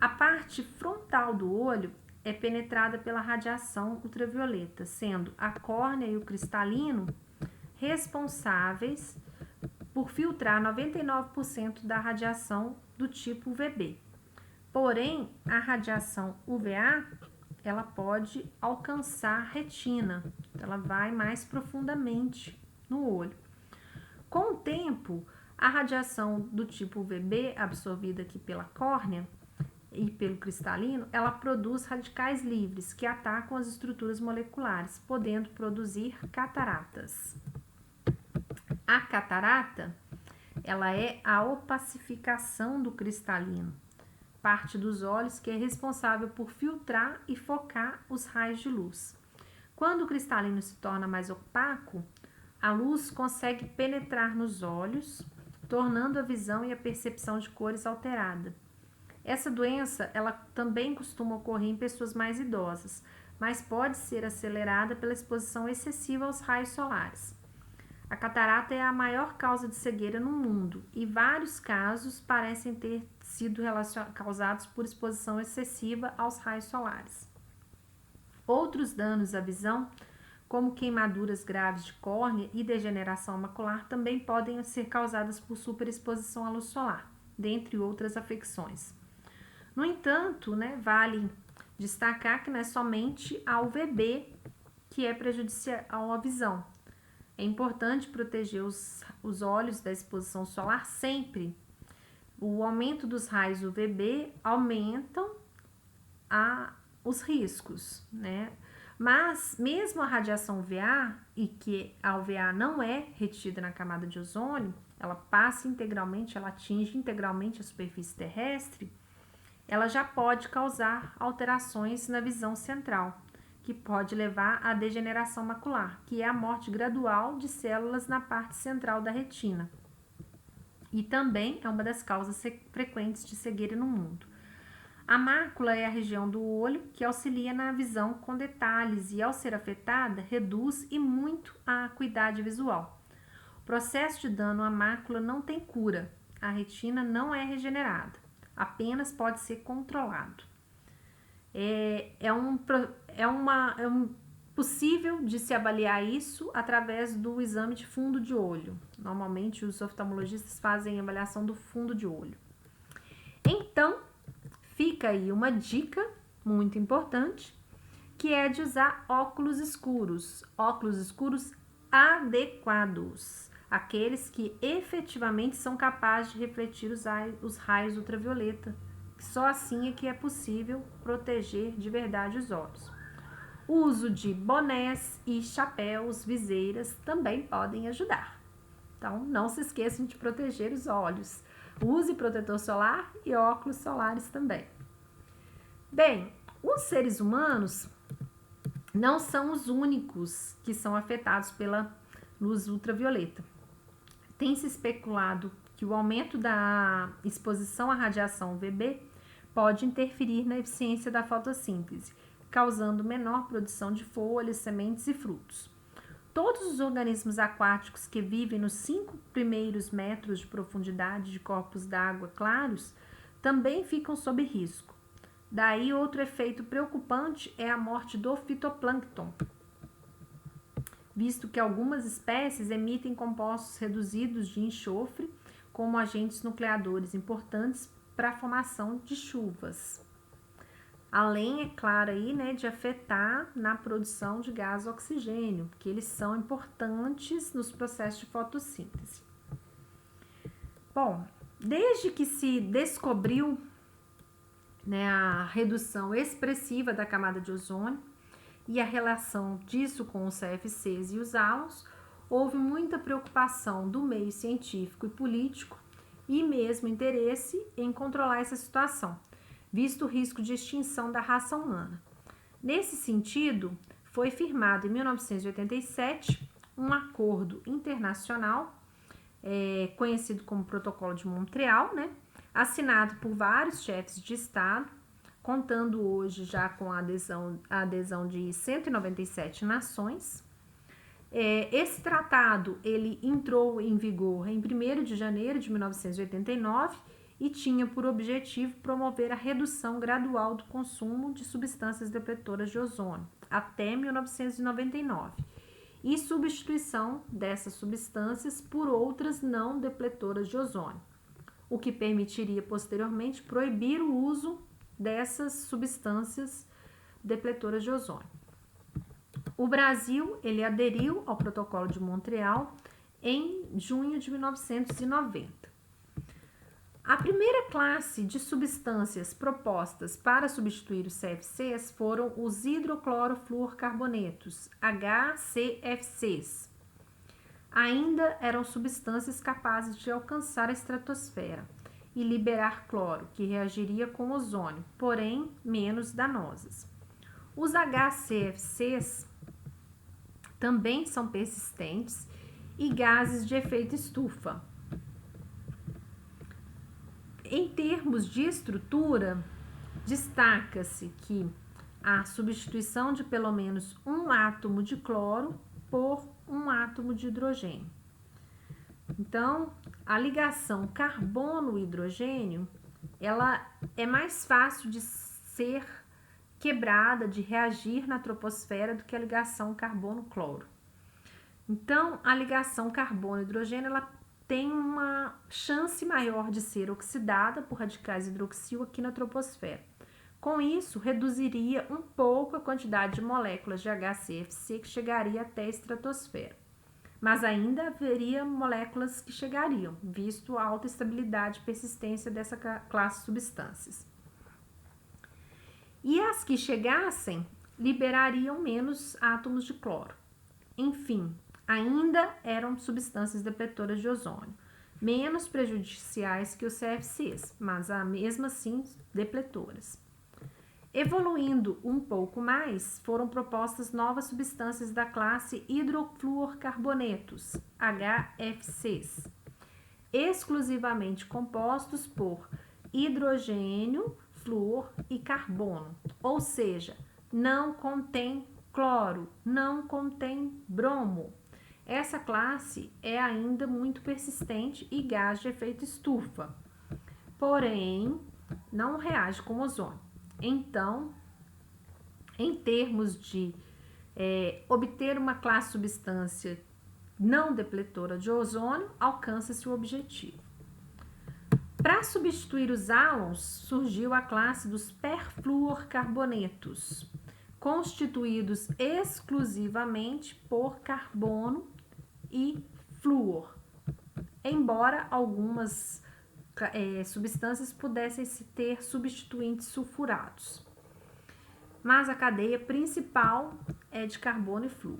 A parte frontal do olho é penetrada pela radiação ultravioleta, sendo a córnea e o cristalino responsáveis por filtrar 99% da radiação do tipo UVB. Porém, a radiação UVA, ela pode alcançar a retina, ela vai mais profundamente no olho. Com o tempo, a radiação do tipo UVB, absorvida aqui pela córnea e pelo cristalino, ela produz radicais livres que atacam as estruturas moleculares, podendo produzir cataratas. A catarata, ela é a opacificação do cristalino, parte dos olhos que é responsável por filtrar e focar os raios de luz. Quando o cristalino se torna mais opaco, a luz consegue penetrar nos olhos, tornando a visão e a percepção de cores alterada. Essa doença, ela também costuma ocorrer em pessoas mais idosas, mas pode ser acelerada pela exposição excessiva aos raios solares. A catarata é a maior causa de cegueira no mundo e vários casos parecem ter sido causados por exposição excessiva aos raios solares. Outros danos à visão, como queimaduras graves de córnea e degeneração macular, também podem ser causadas por superexposição à luz solar, dentre outras afecções. No entanto, vale destacar que não é somente a UVB que é prejudicial à visão. É importante proteger os olhos da exposição solar sempre. O aumento dos raios UVB aumentam os riscos, Mas mesmo a radiação UVA, e que a UVA não é retida na camada de ozônio, ela atinge integralmente a superfície terrestre, ela já pode causar alterações na visão central, que pode levar à degeneração macular, que é a morte gradual de células na parte central da retina. E também é uma das causas frequentes de cegueira no mundo. A mácula é a região do olho que auxilia na visão com detalhes e, ao ser afetada, reduz e muito a acuidade visual. O processo de dano à mácula não tem cura. A retina não é regenerada, apenas pode ser controlado. É possível de se avaliar isso através do exame de fundo de olho. Normalmente, os oftalmologistas fazem avaliação do fundo de olho. Então, fica aí uma dica muito importante, que é de usar óculos escuros adequados, aqueles que efetivamente são capazes de refletir os raios ultravioleta. Só assim é que é possível proteger de verdade os olhos. O uso de bonés e chapéus, viseiras também podem ajudar. Então, não se esqueçam de proteger os olhos. Use protetor solar e óculos solares também. Bem, os seres humanos não são os únicos que são afetados pela luz ultravioleta. Tem se especulado que o aumento da exposição à radiação UVB pode interferir na eficiência da fotossíntese, causando menor produção de folhas, sementes e frutos. Todos os organismos aquáticos que vivem nos 5 primeiros metros de profundidade de corpos d'água claros também ficam sob risco. Daí, outro efeito preocupante é a morte do fitoplâncton, visto que algumas espécies emitem compostos reduzidos de enxofre como agentes nucleadores importantes para a formação de chuvas. Além, é claro, de afetar na produção de gás oxigênio, porque eles são importantes nos processos de fotossíntese. Bom, desde que se descobriu a redução expressiva da camada de ozônio e a relação disso com os CFCs e os álons, houve muita preocupação do meio científico e político e mesmo interesse em controlar essa situação, visto o risco de extinção da raça humana. Nesse sentido, foi firmado em 1987 um acordo internacional, conhecido como Protocolo de Montreal, assinado por vários chefes de Estado, contando hoje já com a adesão de 197 nações. Esse tratado ele entrou em vigor em 1º de janeiro de 1989 e tinha por objetivo promover a redução gradual do consumo de substâncias depletoras de ozônio até 1999 e substituição dessas substâncias por outras não depletoras de ozônio, o que permitiria posteriormente proibir o uso dessas substâncias depletoras de ozônio. O Brasil ele aderiu ao Protocolo de Montreal em junho de 1990. A primeira classe de substâncias propostas para substituir os CFCs foram os hidroclorofluorcarbonetos, HCFCs. Ainda eram substâncias capazes de alcançar a estratosfera e liberar cloro, que reagiria com ozônio, porém menos danosas. Os HCFCs também são persistentes e gases de efeito estufa. Em termos de estrutura, destaca-se que a substituição de pelo menos um átomo de cloro por um átomo de hidrogênio. Então, a ligação carbono-hidrogênio, ela é mais fácil de ser quebrada, de reagir na troposfera do que a ligação carbono-cloro. Então, a ligação carbono-hidrogênio, ela tem uma chance maior de ser oxidada por radicais hidroxil aqui na troposfera. Com isso, reduziria um pouco a quantidade de moléculas de HCFC que chegaria até a estratosfera. Mas ainda haveria moléculas que chegariam, visto a alta estabilidade e persistência dessa classe de substâncias. E as que chegassem liberariam menos átomos de cloro. Enfim, ainda eram substâncias depletoras de ozônio, menos prejudiciais que os CFCs, mas mesmo assim depletoras. Evoluindo um pouco mais, foram propostas novas substâncias da classe hidrofluorcarbonetos, HFCs, exclusivamente compostos por hidrogênio, flúor e carbono, ou seja, não contém cloro, não contém bromo. Essa classe é ainda muito persistente e gás de efeito estufa, porém não reage com ozônio. Então, em termos de obter uma classe de substância não depletora de ozônio, alcança-se o objetivo. Para substituir os álons, surgiu a classe dos perfluorcarbonetos, constituídos exclusivamente por carbono e flúor, embora algumas substâncias pudessem ter substituintes sulfurados. Mas a cadeia principal é de carbono e flúor.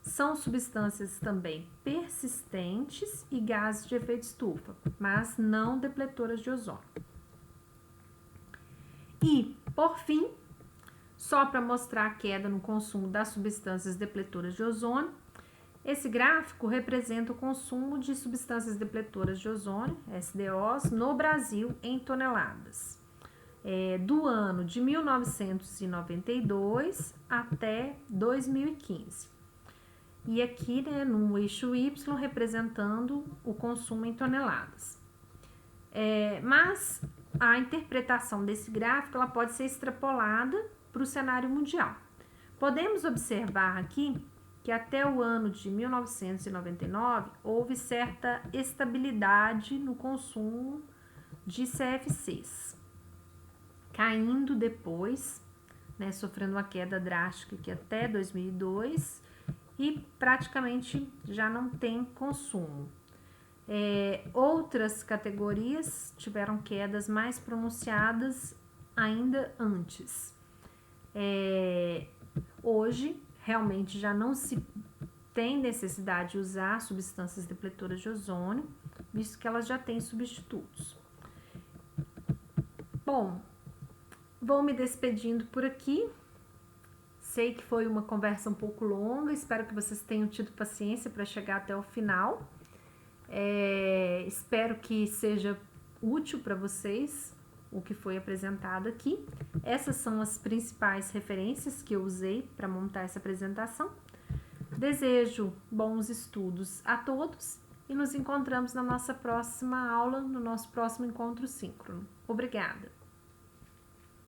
São substâncias também persistentes e gases de efeito estufa, mas não depletoras de ozônio. E, por fim, só para mostrar a queda no consumo das substâncias depletoras de ozônio, esse gráfico representa o consumo de substâncias depletoras de ozônio, SDOs, no Brasil em toneladas, do ano de 1992 até 2015. E aqui, no eixo Y, representando o consumo em toneladas. Mas a interpretação desse gráfico ela pode ser extrapolada para o cenário mundial. Podemos observar aqui que até o ano de 1999 houve certa estabilidade no consumo de CFCs, caindo depois, sofrendo uma queda drástica aqui até 2002 e praticamente já não tem consumo. Outras categorias tiveram quedas mais pronunciadas ainda antes. Hoje, realmente já não se tem necessidade de usar substâncias depletoras de ozônio, visto que elas já têm substitutos. Bom, vou me despedindo por aqui. Sei que foi uma conversa um pouco longa, espero que vocês tenham tido paciência para chegar até o final. Espero que seja útil para vocês o que foi apresentado aqui. Essas são as principais referências que eu usei para montar essa apresentação. Desejo bons estudos a todos e nos encontramos na nossa próxima aula, no nosso próximo encontro síncrono. Obrigada!